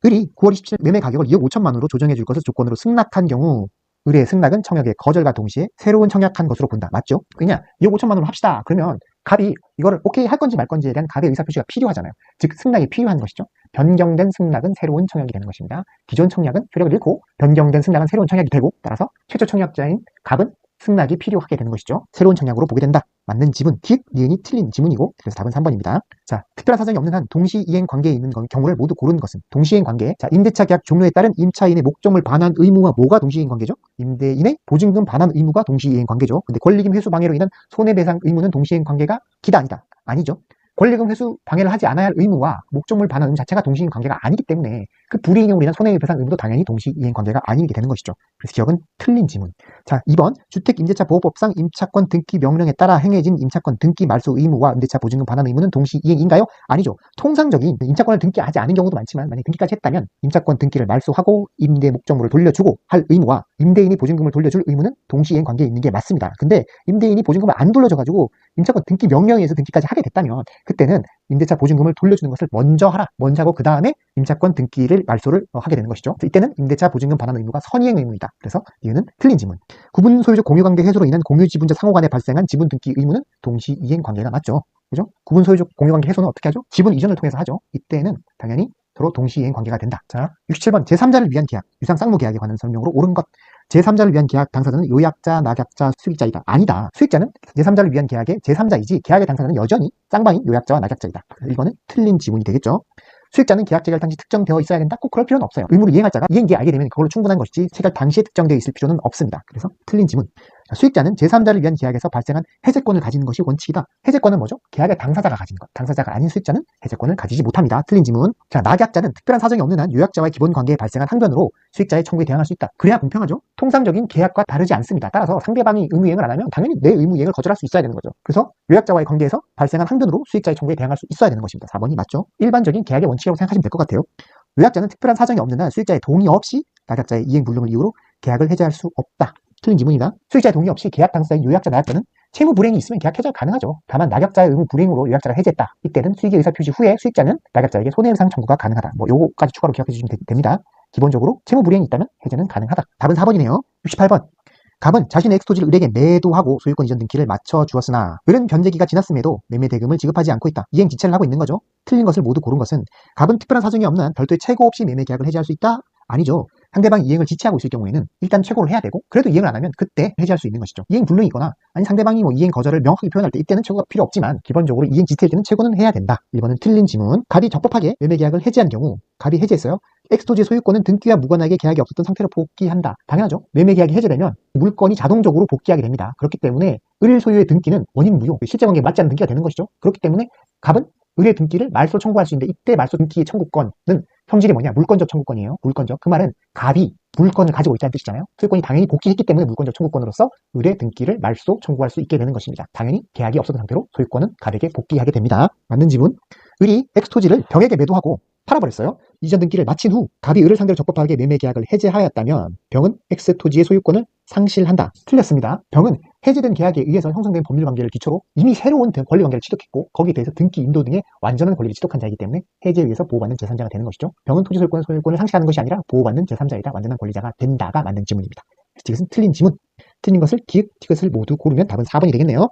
을이 9월 27일 매매 가격을 2억 5천만 원으로 조정해 줄 것을 조건으로 승낙한 경우 을의 승낙은 청약의 거절과 동시에 새로운 청약한 것으로 본다. 맞죠? 그냥 2억 5천만 원으로 합시다. 그러면 갑이 이거를 오케이 할 건지 말 건지에 대한 갑의 의사표시가 필요하잖아요. 즉 승낙이 필요한 것이죠. 변경된 승낙은 새로운 청약이 되는 것입니다. 기존 청약은 효력을 잃고 변경된 승낙은 새로운 청약이 되고 따라서 최초 청약자인 갑은 승낙이 필요하게 되는 것이죠. 새로운 청약으로 보게 된다. 맞는 지문, 뒷, 니은이 틀린 지문이고 그래서 답은 3번입니다. 자, 특별한 사정이 없는 한 동시이행 관계에 있는 경우를 모두 고르는 것은 동시이행 관계. 자, 임대차 계약 종료에 따른 임차인의 목적물 반환 의무와 뭐가 동시이행 관계죠? 임대인의 보증금 반환 의무가 동시이행 관계죠. 근데 권리금 회수 방해로 인한 손해배상 의무는 동시이행 관계가 기다 아니다. 아니죠. 권리금 회수 방해를 하지 않아야 할 의무와 목적물 반환 의무 자체가 동시이행 관계가 아니기 때문에 그 불이행으로 인한 손해배상 의무도 당연히 동시이행 관계가 아니게 되는 것이죠. 그래서 기억은 틀린 지문. 자, 2번 주택임대차보호법상 임차권 등기 명령에 따라 행해진 임차권 등기 말소 의무와 임대차 보증금 반환 의무는 동시이행인가요? 아니죠. 통상적인 임차권을 등기하지 않은 경우도 많지만 만약 등기까지 했다면 임차권 등기를 말소하고 임대 목적물을 돌려주고 할 의무와 임대인이 보증금을 돌려줄 의무는 동시이행 관계에 있는 게 맞습니다. 근데 임대인이 보증금을 안 돌려줘가지고 임차권 등기 명령에 의해서 등기까지 하게 됐다면 그때는 임대차 보증금을 돌려주는 것을 먼저 하라. 먼저 하고 그 다음에 임차권 등기를 말소를 하게 되는 것이죠. 이때는 임대차 보증금 반환 의무가 선이행 의무이다. 그래서 이유는 틀린 지문. 구분 소유적 공유관계 해소로 인한 공유지분자 상호 간에 발생한 지분 등기 의무는 동시이행 관계가 맞죠. 그죠? 구분 소유적 공유관계 해소는 어떻게 하죠? 지분 이전을 통해서 하죠. 이때는 당연히 서로 동시이행 관계가 된다. 자, 67번 제3자를 위한 계약, 유상 쌍무 계약에 관한 설명으로 옳은 것. 제3자를 위한 계약 당사자는 요약자, 낙약자, 수익자이다. 아니다. 수익자는 제3자를 위한 계약의 제3자이지 계약의 당사자는 여전히 쌍방인 요약자와 낙약자이다. 이거는 틀린 지문이 되겠죠. 수익자는 계약 체결 당시 특정되어 있어야 된다? 꼭 그럴 필요는 없어요. 의무를 이행할 자가 이행기에 알게 되면 그걸로 충분한 것이지 체결 당시에 특정되어 있을 필요는 없습니다. 그래서 틀린 지문. 수익자는 제3자를 위한 계약에서 발생한 해제권을 가지는 것이 원칙이다. 해제권은 뭐죠? 계약의 당사자가 가지는 것. 당사자가 아닌 수익자는 해제권을 가지지 못합니다. 틀린 지문. 자, 낙약자는 특별한 사정이 없는 한 요약자와의 기본 관계에 발생한 항변으로 수익자의 청구에 대항할 수 있다. 그래야 공평하죠. 통상적인 계약과 다르지 않습니다. 따라서 상대방이 의무이행을 안 하면 당연히 내 의무이행을 거절할 수 있어야 되는 거죠. 그래서 요약자와의 관계에서 발생한 항변으로 수익자의 청구에 대항할 수 있어야 되는 것입니다. 4번이 맞죠? 일반적인 계약의 원칙이라고 생각하시면 될 것 같아요. 요약자는 특별한 사정이 없는 한 수익자의 동의 없이 낙약자의 이행 불능을 이유로 계약을 해제할 수 없다. 틀린 지문이다. 수익자의 동의 없이 계약 당사자인 요약자, 낙약자는 채무 불이행이 있으면 계약 해제가 가능하죠. 다만 낙약자의 의무 불이행으로 요약자가 해제했다. 이때는 수익의 의사 표시 후에 수익자는 낙약자에게 손해배상 청구가 가능하다. 뭐 요거까지 추가로 기억해 주시면 됩니다. 기본적으로 채무 불이행이 있다면 해제는 가능하다. 답은 4번이네요. 68번. 갑은 자신의 엑스토지를 을에게 매도하고 소유권 이전 등기를 맞춰 주었으나 을은 변제기가 지났음에도 매매 대금을 지급하지 않고 있다. 이행 지체를 하고 있는 거죠. 틀린 것을 모두 고른 것은 갑은 특별한 사정이 없는 한 별도의 최고 없이 매매 계약을 해제할 수 있다? 아니죠. 상대방이 이행을 지체하고 있을 경우에는 일단 최고를 해야 되고 그래도 이행을 안 하면 그때 해제할 수 있는 것이죠. 이행 불능이거나 아니 상대방이 뭐 이행 거절을 명확하게 표현할 때 이때는 최고가 필요 없지만 기본적으로 이행 지체일 때는 최고는 해야 된다. 1번은 틀린 지문. 갑이 적법하게 매매 계약을 해제한 경우 갑이 해제했어요. 엑스토지의 소유권은 등기와 무관하게 계약이 없었던 상태로 복귀한다. 당연하죠. 매매 계약이 해제되면 물건이 자동적으로 복귀하게 됩니다. 그렇기 때문에 을 소유의 등기는 원인 무효, 실제 관계에 맞지 않는 등기가 되는 것이죠. 그렇기 때문에 갑은 을의 등기를 말소 청구할 수 있는데 이때 말소 등기의 청구권은 형질이 뭐냐? 물권적 청구권이에요. 물권적. 그 말은 갑이 물건을 가지고 있다는 뜻이잖아요. 소유권이 당연히 복귀했기 때문에 물권적 청구권으로서 을의 등기를 말소 청구할 수 있게 되는 것입니다. 당연히 계약이 없었던 상태로 소유권은 갑에게 복귀하게 됩니다. 맞는 지문. 을이 엑스토지를 병에게 매도하고 팔아버렸어요. 이전 등기를 마친 후 갑이 을을 상대로 적법하게 매매 계약을 해제하였다면 병은 엑스토지의 소유권을 상실한다. 틀렸습니다. 병은 해제된 계약에 의해서 형성된 법률관계를 기초로 이미 새로운 권리관계를 취득했고 거기에 대해서 등기, 인도 등의 완전한 권리를 취득한 자이기 때문에 해제에 의해서 보호받는 제3자가 되는 것이죠. 병은 토지 소유권을 상실하는 것이 아니라 보호받는 제3자이다. 완전한 권리자가 된다가 맞는 지문입니다. 이것은 틀린 지문. 틀린 것을 기획, 티귿을 모두 고르면 답은 4번이 되겠네요.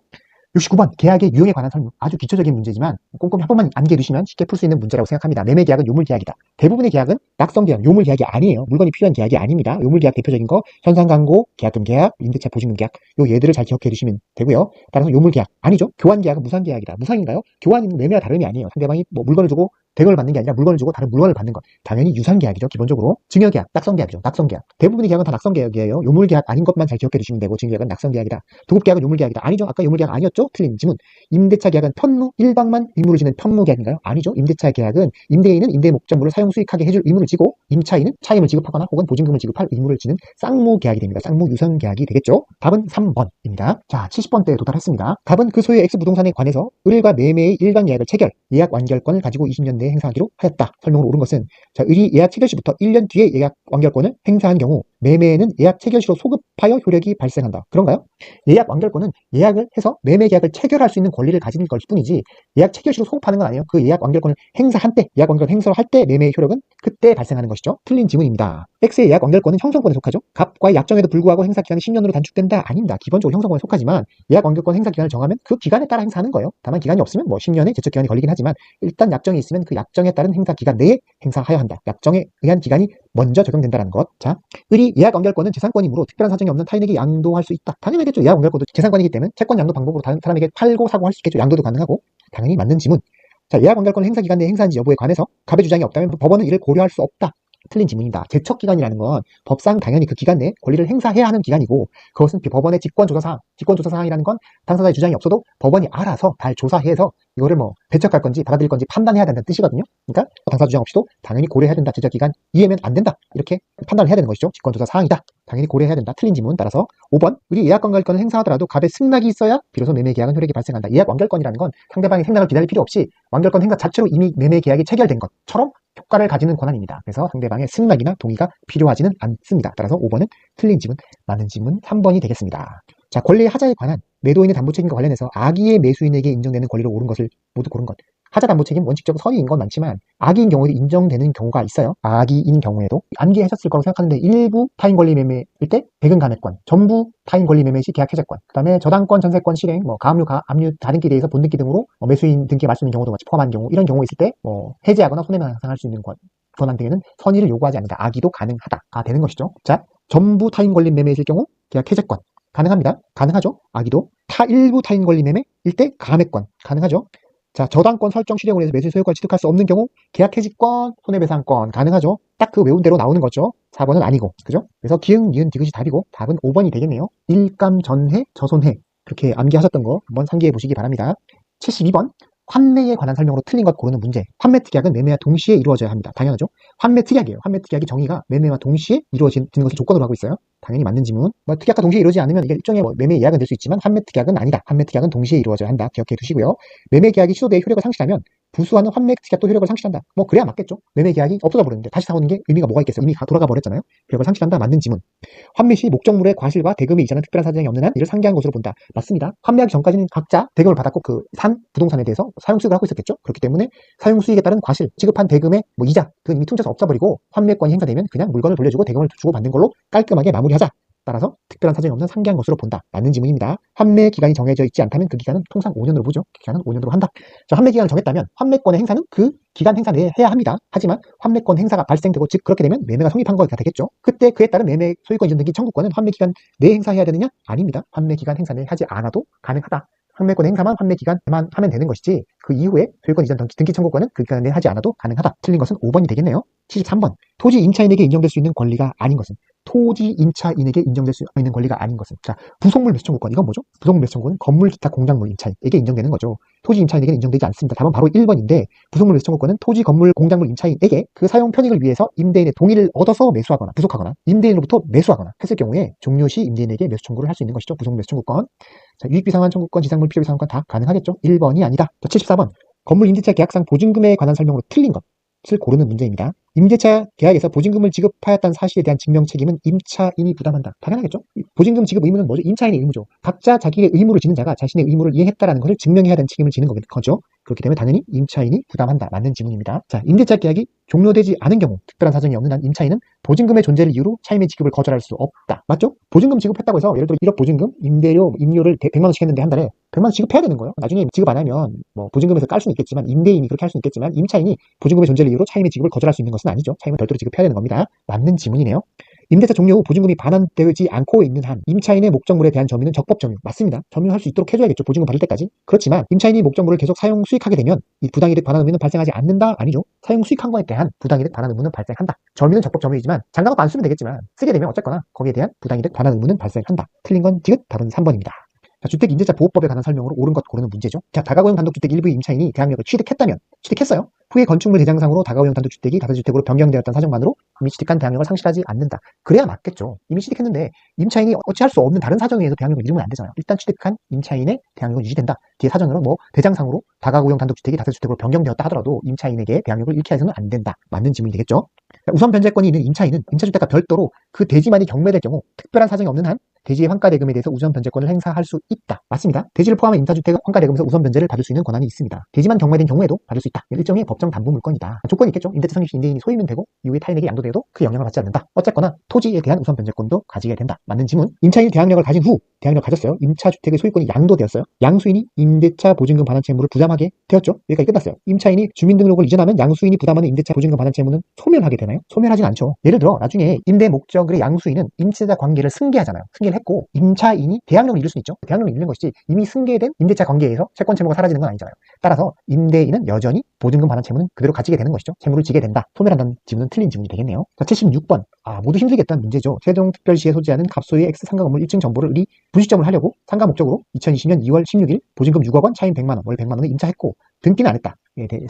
69번 계약의 유형에 관한 설명. 아주 기초적인 문제지만 꼼꼼히 한 번만 암기해두시면 쉽게 풀 수 있는 문제라고 생각합니다. 매매 계약은 요물 계약이다. 대부분의 계약은 낙성 계약, 요물 계약이 아니에요. 물건이 필요한 계약이 아닙니다. 요물 계약 대표적인 거 현상 강고, 계약금 계약, 임대차 보증금 계약. 요 얘들을 잘 기억해 두시면 되고요. 따라서 요물 계약 아니죠. 교환 계약은 무상 계약이다. 무상인가요? 교환은 매매와 다름이 아니에요. 상대방이 뭐 물건을 주고 대금을 받는 게 아니라 물건을 주고 다른 물건을 받는 것. 당연히 유상계약이죠. 기본적으로 증여계약, 낙성계약이죠. 낙성계약. 대부분의 계약은 다 낙성계약이에요. 요물계약 아닌 것만 잘 기억해 두시면 되고 증여계약은 낙성계약이다. 도급계약은 요물계약이다. 아니죠. 아까 요물계약 아니었죠? 틀린 지문. 임대차 계약은 편무, 일방만 의무를 지는 편무계약인가요? 아니죠. 임대차 계약은 임대인은 임대 목적물을 사용 수익하게 해줄 의무를 지고 임차인은 차임을 지급하거나 혹은 보증금을 지급할 의무를 지는 쌍무계약이 됩니다. 쌍무 유상계약이 되겠죠. 답은 3번입니다. 자, 70번대에 도달했습니다. 답은 그 소유의 X부동산에 관해서 을과 매매의 일간 예약을 체결, 예약 완결권을 가지고 20년 내에 행사하기로 하였다. 설명으로 옳은 것은 자, 을이 예약 체결 시부터 1년 뒤에 예약 완결권을 행사한 경우 매매에는 예약 체결 시로 소급하여 효력이 발생한다. 그런가요? 예약 완결권은 예약을 해서 매매 계약을 체결할 수 있는 권리를 가진 걸 뿐이지 예약 체결 시로 소급하는 건 아니에요. 그 예약 완결권을 행사한 때, 예약 완결 행사를 할 때 매매의 효력은 그때 발생하는 것이죠. 틀린 지문입니다. X의 예약 완결권은 형성권에 속하죠. 갑과의 약정에도 불구하고 행사 기간이 10년으로 단축된다? 아닙니다. 기본적으로 형성권에 속하지만 예약 완결권 행사 기간을 정하면 그 기간에 따라 행사하는 거예요. 다만 기간이 없으면 뭐 10년의 제척 기간이 걸리긴 하지만 일단 약정이 있으면 그 약정에 따른 행사 기간 내에 행사하여야 한다. 약정에 의한 기간이 먼저 적용된다는 것. 자, 을이 예약 완결권은 재산권이므로 특별한 사정이 없는 타인에게 양도할 수 있다. 당연하겠죠. 예약 완결권도 재산권이기 때문에 채권 양도 방법으로 다른 사람에게 팔고 사고 할 수 있겠죠. 양도도 가능하고. 당연히 맞는 지문. 자, 예약 완결권 행사 기간 내에 행사한지 여부에 관해서 갑의 주장이 없다면 법원은 이를 고려할 수 없다. 틀린 지문입니다. 제척기간이라는 건 법상 당연히 그 기간 내에 권리를 행사해야 하는 기간이고 그것은 법원의 직권조사사항이라는 건 당사자의 주장이 없어도 법원이 알아서 잘 조사해서 이거를 뭐 배척할 건지 받아들일 건지 판단해야 된다는 뜻이거든요. 그러니까 당사 주장 없이도 당연히 고려해야 된다. 제척기간 이해면 안 된다. 이렇게 판단을 해야 되는 것이죠. 직권조사사항이다. 당연히 고려해야 된다. 틀린 지문. 따라서 5번 을이 예약 완결권을 행사하더라도 갑의 승낙이 있어야 비로소 매매 계약은 효력이 발생한다. 예약 완결권이라는 건 상대방의 승낙을 기다릴 필요 없이 완결권 행사 자체로 이미 매매 계약이 체결된 것처럼 효과를 가지는 권한입니다. 그래서 상대방의 승낙이나 동의가 필요하지는 않습니다. 따라서 5번은 틀린 지문, 맞는 지문 3번이 되겠습니다. 자, 권리의 하자에 관한 매도인의 담보책임과 관련해서 악의의 매수인에게 인정되는 권리로 옳은 것을 모두 고른 것. 하자 담보책임 원칙적으로 선의인 건 많지만 악의인 경우에도 인정되는 경우가 있어요. 악의인 경우에도 암기하셨을 거라고 생각하는데 일부 타인 권리 매매일 때 배금 감액권, 전부 타인 권리 매매 시 계약 해제권, 그다음에 저당권, 전세권 실행, 뭐 가압류, 압류 다등기에 대해서 본등기 등으로 매수인 등기에 맞서는 경우도 같이 포함한 경우 이런 경우 있을 때 해제하거나 손해배상할 수 있는 권한 등에는 선의를 요구하지 않는다. 악의도 가능하다가 되는 것이죠. 자, 전부 타인 권리 매매일 경우 계약 해제권 가능합니다. 가능하죠. 악의도 일부 타인 권리 매매일 때 감액권 가능하죠. 자, 저당권 설정 실행으로 해서 매수인 소유권을 취득할 수 없는 경우 계약 해지권, 손해배상권 가능하죠. 딱 그 외운 대로 나오는 거죠. 4번은 아니고, 그죠? 그래서 기흥, 니은, 디귿이 답이고 답은 5번이 되겠네요. 일감, 전해, 저손해 그렇게 암기하셨던 거 한번 상기해 보시기 바랍니다. 72번 환매에 관한 설명으로 틀린 것 고르는 문제. 환매 특약은 매매와 동시에 이루어져야 합니다. 당연하죠. 환매 특약이에요. 환매 특약이 정의가 매매와 동시에 이루어지는 것을 조건으로 하고 있어요. 당연히 맞는 지문. 특약과 동시에 이루어지지 않으면 이게 일종의 매매 예약은 될 수 있지만 환매 특약은 아니다. 환매 특약은 동시에 이루어져야 한다. 기억해 두시고요. 매매 계약이 취소돼 효력을 상실하면 부수하는 환매 특약도 효력을 상실한다. 그래야 맞겠죠. 매매 계약이 없어져 버렸는데 다시 사오는 게 의미가 뭐가 있겠어요. 이미 돌아가 버렸잖아요. 효력을 상실한다. 맞는 지문. 환매 시 목적물의 과실과 대금의 이자는 특별한 사정이 없는 한 이를 상기한 것으로 본다. 맞습니다. 환매하기 전까지는 각자 대금을 받았고 그 산 부동산에 대해서 사용수익을 하고 있었겠죠. 그렇기 때문에 사용수익에 따른 과실, 지급한 대금의 이자 그건 이미 퉁쳐서 없어버리고 환매권이 행사되면 그냥 물건을 돌려주고 대금을 주고 받는 걸로 깔끔하게 마무리하자. 따라서 특별한 사정이 없는 상기한 것으로 본다. 맞는 지문입니다. 환매 기간이 정해져 있지 않다면 그 기간은 통상 5년으로 보죠. 기간은 5년으로 한다. 자, 환매 기간을 정했다면 환매권의 행사는 그 기간 행사 내에 해야 합니다. 하지만 환매권 행사가 발생되고 즉 그렇게 되면 매매가 성립한 거가 되겠죠. 그때 그에 따른 매매 소유권 이전 등기 청구권은 환매 기간 내에 행사해야 되느냐? 아닙니다. 환매 기간 행사 내에 하지 않아도 가능하다. 환매권 행사만 환매 기간만 하면 되는 것이지 그 이후에 소유권 이전 등기 청구권은 그 기간 내에 하지 않아도 가능하다. 틀린 것은 5번이 되겠네요. 73번 토지 임차인에게 인정될 수 있는 권리가 아닌 것은 토지 임차인에게 인정될 수 있는 권리가 아닌 것은 자, 부속물 매수 청구권 이건 뭐죠? 부속물 매수 청구는 건물 기타 공작물 임차인에게 인정되는 거죠. 토지 임차인에게는 인정되지 않습니다. 답은 바로 1번인데 부속물 매수 청구권은 토지 건물 공작물 임차인에게 그 사용 편익을 위해서 임대인의 동의를 얻어서 매수하거나 부속하거나 임대인으로부터 매수하거나 했을 경우에 종료시 임대인에게 매수 청구를 할 수 있는 것이죠. 부속물 매수 청구권. 자, 유익비상환 청구권, 지상물 필요비상환권 다 가능하겠죠. 1번이 아니다. 자, 74번 건물 임대차 계약상 보증금에 관한 설명으로 틀린 것을 고르는 문제입니다. 임대차 계약에서 보증금을 지급하였다는 사실에 대한 증명 책임은 임차인이 부담한다. 당연하겠죠. 보증금 지급 의무는 뭐죠? 임차인의 의무죠. 각자 자기의 의무를 지는 자가 자신의 의무를 이행했다라는 것을 증명해야 되는 책임을 지는 거죠. 그렇기 때문에 당연히 임차인이 부담한다. 맞는 지문입니다. 자, 임대차 계약이 종료되지 않은 경우 특별한 사정이 없는 한 임차인은 보증금의 존재를 이유로 차임의 지급을 거절할 수 없다. 맞죠? 보증금 지급했다고 해서 예를 들어 1억 보증금, 임대료, 임료를 100만 원씩 했는데 한 달에 100만 원 지급해야 되는 거예요. 나중에 지급 안 하면 보증금에서 깔 수는 있겠지만 임대인이 그렇게 할 수는 있겠지만 임차인이 보증금의 존재를 이유로 차임의 지급을 거절할 수 있는 것은 아니죠. 차임은 별도로 지급해야 되는 겁니다. 맞는 지문이네요. 임대차 종료 후 보증금이 반환되지 않고 있는 한 임차인의 목적물에 대한 점유는 적법 점유. 맞습니다. 점유할 수 있도록 해줘야겠죠. 보증금 받을 때까지. 그렇지만 임차인이 목적물을 계속 사용 수익하게 되면 이 부당이득 반환 의무는 발생하지 않는다? 아니죠. 사용 수익한 거에 대한 부당이득 반환 의무는 발생한다. 점유는 적법 점유이지만 장가놓고 안 쓰면 되겠지만 쓰게 되면 어쨌거나 거기에 대한 부당이득 반환 의무는 발생한다. 틀린 건 디귿, 답은 3번입니다. 자, 주택임대차보호법에 관한 설명으로 옳은 것 고르는 문제죠. 자, 다가구형 단독주택 일부의 임차인이 대항력을 취득했어요. 후에 건축물 대장상으로 다가구형 단독주택이 다세주택으로 변경되었다는 사정만으로 이미 취득한 대항력을 상실하지 않는다. 그래야 맞겠죠. 이미 취득했는데 임차인이 어찌할 수 없는 다른 사정에 의해서 대항력을 잃으면 안 되잖아요. 일단 취득한 임차인의 대항력은 유지된다. 뒤에 사정으로 뭐 대장상으로 다가구형 단독주택이 다세주택으로 변경되었다 하더라도 임차인에게 대항력을 잃게 해서는 안 된다. 맞는 질문이 되겠죠. 자, 우선 변제권이 있는 임차인은 임차주택과 별도로 그 대지만이 경매될 경우 특별한 사정이 없는 한 대지의 환가대금에 대해서 우선 변제권을 행사할 수 있다. 맞습니다. 대지를 포함한 임차주택 환가대금에서 우선 변제를 받을 수 있는 권한이 있습니다. 대지만 경매된 경우에도 받을 수 있다. 일종의 법정 담보 물건이다. 조건이 있겠죠. 임대차 성립 시 임대인이 소유면 되고 이후에 타인에게 양도돼도 그 영향을 받지 않는다. 어쨌거나 토지에 대한 우선 변제권도 가지게 된다. 맞는 질문. 임차인이 대항력을 가진 후 대항력 가졌어요. 임차주택의 소유권이 양도되었어요. 양수인이 임대차 보증금 반환 채무를 부담하게 되었죠. 여기까지 끝났어요. 임차인이 주민등록을 이전하면 양수인이 부담하는 임대차 보증금 반환 채무는 소멸하게 되나요? 소멸하진 않죠. 예를 들어 나중에 임대 목적의 양수인은 임차자 관계를 승계하잖아요. 승계를 했고 임차인이 대항력을 잃을 수 있죠. 대항력을 잃는 것이지 이미 승계된 임대차 관계에서 채권 채무가 사라지는 건 아니잖아요. 따라서 임대인은 여전히 보증금 반환 채무는 그대로 가지게 되는 것이죠. 채무를 지게 된다. 소멸한다는 질문은 틀린 질문이 되겠네요. 자, 76번. 모두 힘들겠다는 문제죠. 세종특별시에 소지하는 갑소유의 X 상가 건물 1층 정보를 분식점을 하려고 상가 목적으로 2020년 2월 16일 보증금 6억 원, 차임 100만 원, 월 100만 원을 임차했고 등기는 안 했다.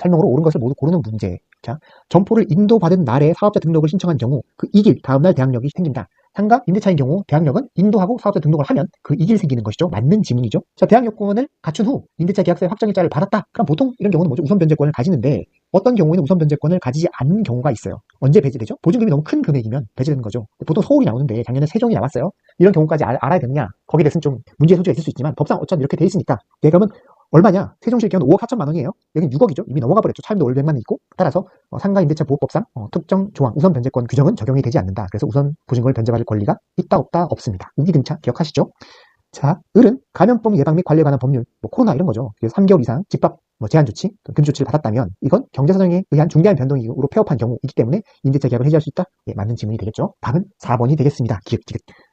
설명으로 옳은 것을 모두 고르는 문제. 자, 점포를 인도받은 날에 사업자 등록을 신청한 경우 그 2일 다음날 대항력이 생긴다. 상가 임대차인 경우 대항력은 인도하고 사업자 등록을 하면 그 2일 생기는 것이죠. 맞는 지문이죠. 자, 대항력권을 갖춘 후 임대차 계약서에 확정일자를 받았다. 그럼 보통 이런 경우는 뭐죠? 우선 변제권을 가지는데 어떤 경우에는 우선 변제권을 가지지 않는 경우가 있어요. 언제 배제되죠? 보증금이 너무 큰 금액이면 배제되는 거죠. 보통 서울이 나오는데 작년에 세종이 나왔어요. 이런 경우까지 알아야 되느냐? 거기에 대해서는 좀 문제의 소지가 있을 수 있지만 법상 어차피 이렇게 돼 있으니까 그러면 얼마냐? 세종시의 경우는 5억 4천만 원이에요. 여긴 6억이죠. 이미 넘어가 버렸죠. 차임도 월 100만 원 있고. 따라서 상가 임대차 보호법상 특정 조항 우선 변제권 규정은 적용이 되지 않는다. 그래서 우선 보증금을 변제받을 권리가 있다 없다 없습니다. 우기등차 기억하시죠? 자, 을은 감염병 예방 및 관리에 관한 법률, 코로나 이런 거죠. 3개월 이상 집합 제한 조치, 금지 조치를 받았다면 이건 경제사정에 의한 중대한 변동으로 폐업한 경우이기 때문에 임대차 계약을 해지할 수 있다. 맞는 질문이 되겠죠. 답은 4번이 되겠습니다. 기획.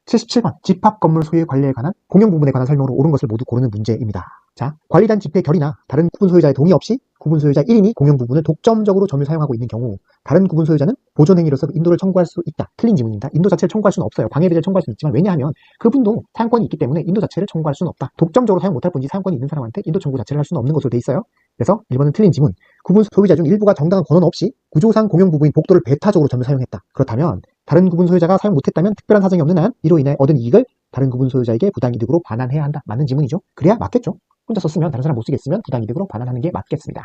77번 집합 건물 소유의 관리에 관한 공용 부분에 관한 설명으로 옳은 것을 모두 고르는 문제입니다. 자, 관리단 집회 결의나 다른 구분 소유자의 동의 없이 구분 소유자 1인이 공용 부분을 독점적으로 점유 사용하고 있는 경우 다른 구분 소유자는 보존행위로서 인도를 청구할 수 있다. 틀린 질문입니다. 인도 자체를 청구할 수는 없어요. 방해배제를 청구할 수는 있지만 왜냐하면 그분도 사용권이 있기 때문에 인도 자체를 청구할 수는 없다. 독점적으로 사용 못할 뿐이지 사용권이 있는 사람한테 인도 청구 자체를 할 수는 없는 것으로 돼 있어요. 그래서 1번은 틀린 질문. 구분 소유자 중 일부가 정당한 권한 없이 구조상 공용 부분인 복도를 배타적으로 점유 사용했다. 그렇다면 다른 구분 소유자가 사용 못했다면 특별한 사정이 없는 한 이로 인해 얻은 이익을 다른 구분 소유자에게 부당이득으로 반환해야 한다. 맞는 질문이죠. 그래야 맞겠죠. 혼자 썼으면 다른 사람 못 쓰겠으면 부당이득으로 반환하는 게 맞겠습니다.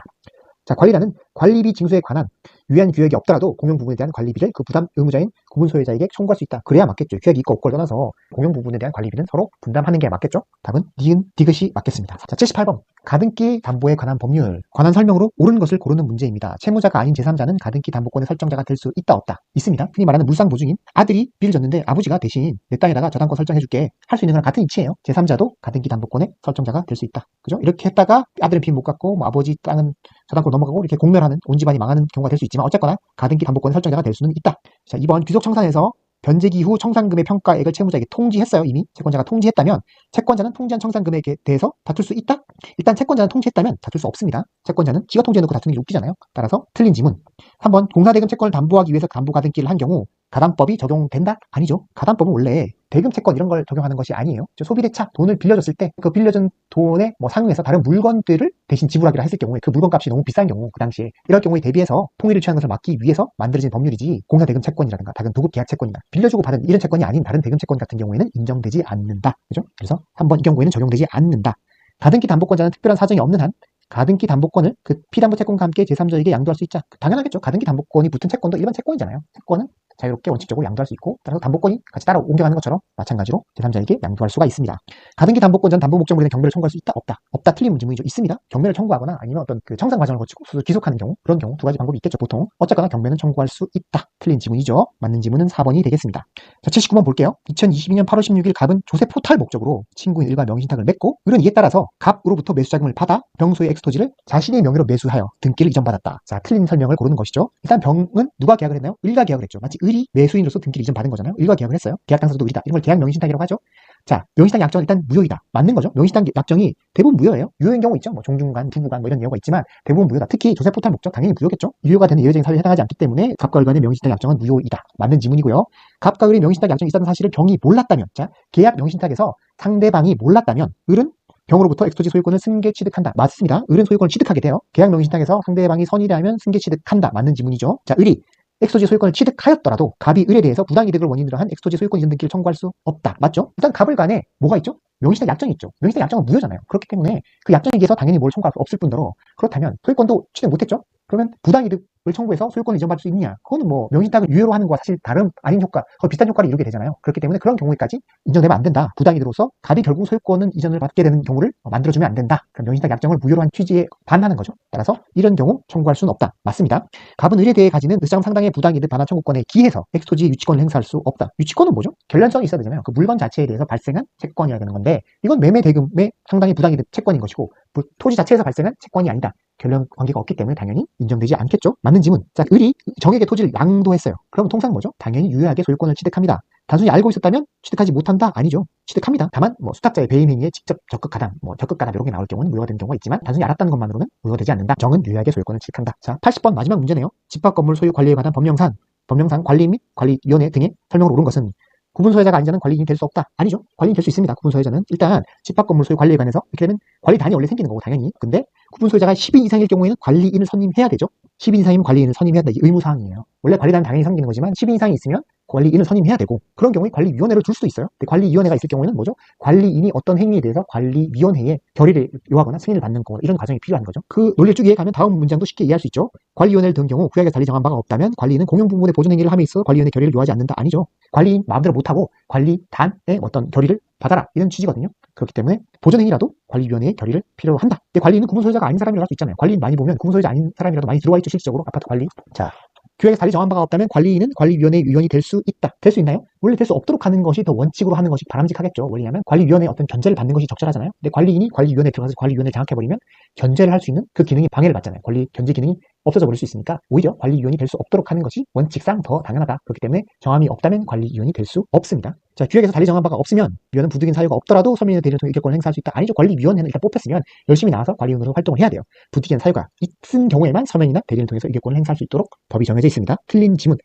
자, 관리단은 관리비 징수에 관한 유한 규약이 없더라도 공용 부분에 대한 관리비를 그 부담 의무자인 구분 소유자에게 청구할 수 있다. 그래야 맞겠죠. 규약이 있고 없고를 떠나서 공용 부분에 대한 관리비는 서로 분담하는 게 맞겠죠. 답은 니은 디귿이 맞겠습니다. 자, 78번 가등기 담보에 관한 법률 관한 설명으로 옳은 것을 고르는 문제입니다. 채무자가 아닌 제3자는 가등기 담보권의 설정자가 될 수 있다 없다. 있습니다. 흔히 말하는 물상보증인 아들이 빚을 졌는데 아버지가 대신 내 땅에다가 저당권 설정해줄게 할 수 있는 거랑 같은 이치예요. 제3자도 가등기 담보권의 설정자가 될 수 있다. 그죠? 이렇게 했다가 아들은 빚 못 갚고 아버지 땅은 저당권 넘어가고 이렇게 공멸하는 온 집안이 망하는 경우가 될 수 있지만 어쨌거나 가등기 담보권의 설정자가 될 수는 있다. 자, 2번 귀속청산에서 변제기 후 청산금의 평가액을 채무자에게 통지했어요. 이미 채권자가 통지했다면 채권자는 통지한 청산금액에 대해서 다툴 수 있다? 일단 채권자는 통지했다면 다툴 수 없습니다. 채권자는 지가 통지해놓고 다투는 게 웃기잖아요. 따라서 틀린 지문. 3번 공사대금 채권을 담보하기 위해서 담보 가등기를 한 경우 가담법이 적용된다? 아니죠. 가담법은 원래 대금 채권 이런 걸 적용하는 것이 아니에요. 소비대차 돈을 빌려줬을 때 그 빌려준 돈에 상응해서 다른 물건들을 대신 지불하기로 했을 경우에 그 물건값이 너무 비싼 경우 그 당시에 이럴 경우에 대비해서 통일을 취하는 것을 막기 위해서 만들어진 법률이지 공사대금 채권이라든가 다른 도급 계약 채권이나 빌려주고 받은 이런 채권이 아닌 다른 대금 채권 같은 경우에는 인정되지 않는다. 그죠? 그래서 3번 이 경우에는 적용되지 않는다. 가등기 담보권자는 특별한 사정이 없는 한 가등기 담보권을 그 피담보 채권과 함께 제3자에게 양도할 수 있자. 당연하겠죠. 가등기 담보권이 붙은 채권도 일반 채권이잖아요. 채권은 자유롭게 원칙적으로 양도할 수 있고 따라서 담보권이 같이 따라 옮겨가는 것처럼 마찬가지로 제3자에게 양도할 수가 있습니다. 가등기 담보권자는 담보 목적물에 대한 경매를 청구할 수 있다? 없다? 없다 틀린 질문이죠. 있습니다. 경매를 청구하거나 아니면 어떤 그 청산 과정을 거치고 수수 기속하는 경우 그런 경우 두 가지 방법이 있겠죠. 보통 어쨌거나 경매는 청구할 수 있다. 틀린 질문이죠. 맞는 질문은 4번이 되겠습니다. 자, 79번 볼게요. 2022년 8월 16일 갑은 조세 포탈 목적으로 친구인 을과 명의신탁을 맺고 을은 이에 따라서 갑으로부터 매수자금을 받아 병소의 엑스토지를 자신의 명의로 매수하여 등기를 이전받았다. 자, 틀린 설명을 고르는 것이죠. 일단 병은 누가 계약을 했나요? 을과 계약을 했죠. 마치 을이 매수인으로서 등기를 이전받은 거잖아요. 을과 계약을 했어요. 계약 당사자도 을이다. 이런 걸 계약 명의신탁이라고 하죠. 자, 명의신탁 약정은 일단 무효이다. 맞는 거죠. 명의신탁 약정이 대부분 무효예요. 유효인 경우 있죠. 뭐 종중간, 부부간 뭐 이런 경우가 있지만 대부분 무효다. 특히 조세 포탈 목적 당연히 무효겠죠. 유효가 되는 예외적인 사유에 해당하지 않기 때문에 갑과 을 간의 명의신탁 약정은 무효이다. 맞는 지문이고요. 갑과 을이 명의신탁 약정이 있었던 사실을 병이 몰랐다면, 자, 계약 명의신탁에서 상대방이 몰랐다면 을은 병으로부터 엑스토지 소유권을 승계 취득한다. 맞습니다. 을은 소유권을 취득하게 돼요. 계약 명의신탁에서 상대방이 선이라면 승계 취득한다. 맞는 지문이죠. 자, 을이 엑스토지 소유권을 취득하였더라도 갑이 을에 대해서 부당이득을 원인으로 한 엑스토지 소유권 이전 등기를 청구할 수 없다. 맞죠? 일단 갑을 간에 뭐가 있죠? 명의신탁 약정이 있죠. 명의신탁 약정은 무효잖아요. 그렇기 때문에 그 약정에 의해서 당연히 뭘 청구할 수 없을 뿐더러 그렇다면 소유권도 취득 못했죠? 그러면 부당이득을 청구해서 소유권을 이전받을 수 있느냐? 그거는 뭐 명의신탁을 유예로 하는 거와 사실 다른 아닌 효과, 거의 비슷한 효과를 이루게 되잖아요. 그렇기 때문에 그런 경우에까지 인정되면 안 된다. 부당이득으로서 갑이 결국 소유권은 이전을 받게 되는 경우를 만들어주면 안 된다. 그럼 명의신탁 약정을 무효로 한 취지에 반하는 거죠. 따라서 이런 경우 청구할 수는 없다. 맞습니다. 갑은 을에 대해 가지는 의사상 상당의 부당이득 반환 청구권에 기해서 엑스토지 유치권을 행사할 수 없다. 유치권은 뭐죠? 결련성이 있어야 되잖아요. 그 물건 자체에 대해서 발생한 채권이어야 되는 건데 이건 매매 대금의 상당히 부당이득 채권인 것이고 토지 자체에서 발생한 채권이 아니다. 결련 관계가 없기 때문에 당연히 인정되지 않겠죠. 맞는 지문. 자, 을이 정에게 토지를 양도했어요. 그럼 통상 뭐죠? 당연히 유효하게 소유권을 취득합니다. 단순히 알고 있었다면 취득하지 못한다? 아니죠. 취득합니다. 다만 뭐 수탁자의 배임 행위에 직접 적극하다, 뭐 적극가담 이런 게 나올 경우는 무효가 되는 경우가 있지만 단순히 알았다는 것만으로는 무효가 되지 않는다. 정은 유효하게 소유권을 취득한다. 자, 80번 마지막 문제네요. 집합 건물 소유 관리에 관한 법령상 관리 및 관리위원회 등의 설명을 옳은 것은 구분소유자가 아닌 자는 관리인이 될 수 없다. 아니죠. 관리인이 될 수 있습니다. 구분소유자는. 일단 집합건물 소유 관리에 관해서 이렇게 되면 관리단이 원래 생기는 거고 당연히. 근데 구분소유자가 10인 이상일 경우에는 관리인을 선임해야 되죠. 10인 이상이면 관리인을 선임해야 된다. 이게 의무사항이에요. 원래 관리단은 당연히 생기는 거지만 10인 이상이 있으면 관리인을 선임해야 되고 그런 경우에 관리위원회를 둘 수도 있어요. 근데 관리위원회가 있을 경우에는 뭐죠? 관리인이 어떤 행위에 대해서 관리위원회에 결의를 요하거나 승인을 받는 거 이런 과정이 필요한 거죠. 그 논리를 쭉 이해가면 다음 문장도 쉽게 이해할 수 있죠. 관리위원회를 둔 경우 구약에서 달리 정한 바가 없다면 관리인은 공용부문의 보존행위를 함에 있어 관리위원회 결의를 요하지 않는다. 아니죠. 관리인 마음대로 못하고 관리단의 어떤 결의를 받아라 이런 취지거든요. 그렇기 때문에 보존행위라도 관리위원회의 결의를 필요로 한다. 근데 관리인은 구분소유자가 아닌 사람이라고 할 수 있잖아요. 관리인 많이 보면 구분소유자 아닌 사람이라도 많이 들어와 있죠. 실질적으로 아파트 관리. 자, 규약에서 달리 정한 바가 없다면 관리인은 관리위원회의 위원이 될 수 있다. 될 수 있나요? 원래 될 수 없도록 하는 것이 더 원칙으로 하는 것이 바람직하겠죠. 왜냐하면 관리위원회의 어떤 견제를 받는 것이 적절하잖아요. 근데 관리인이 관리위원회에 들어가서 관리위원회를 장악해버리면 견제를 할 수 있는 그 기능이 방해를 받잖아요. 견제 기능이 없어져 버릴 수 있으니까 오히려 관리위원이 될 수 없도록 하는 것이 원칙상 더 당연하다. 그렇기 때문에 정함이 없다면 관리위원이 될 수 없습니다. 자, 규약에서 달리 정한 바가 없으면 위원은 부득이한 사유가 없더라도 서민의 대리를 통해 의결권을 행사할 수 있다. 아니죠. 관리위원회는 일단 뽑혔으면 열심히 나와서 관리위원으로 활동을 해야 돼요. 부득이한 사유가 있은 경우에만 서면이나 대리를 통해서 의결권을 행사할 수 있도록 법이 정해져 있습니다. 틀린 지문.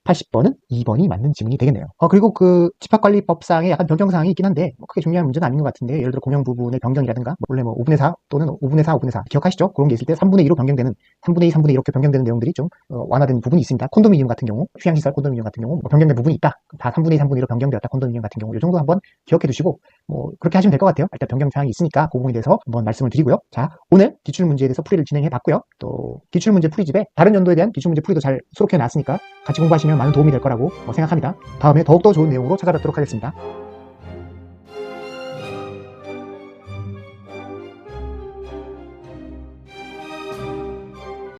80번은 2번이 맞는 지문이 되겠네요. 그리고 그 집합관리법상에 약간 변경사항이 있긴 한데 크게 중요한 문제는 아닌 것 같은데 예를 들어 공용부분의 변경이라든가 원래 뭐 5분의 4 또는 5분의 4, 5분의 4 기억하시죠? 그런 게 있을 때 3분의 2로 변경되는 3분의 2, 3분의 2 이렇게 변경되는 내용들이 좀 완화된 부분이 있습니다. 콘도미니엄 같은 경우, 휴양시설 콘도미니엄 같은 경우 뭐 변경된 부분이 있다. 다 3분의 2, 3분의 2로 변경되었다. 콘도미니엄 같은 경우 이 정도 한번 기억해 두시고 뭐 그렇게 하시면 될 것 같아요. 일단 변경사항이 있으니까 그 부분에 대해서 한번 말씀을 드리고요. 자, 오늘 기출문제에 대해서 풀이를 진행해 봤고요. 또 기출문제 풀이집에 다른 연도에 대한 기출문제 풀이도 잘 수록해 놨으니까 같이 공부하시면 많은 도움이 될 거라고 생각합니다. 다음에 더욱더 좋은 내용으로 찾아뵙도록 하겠습니다.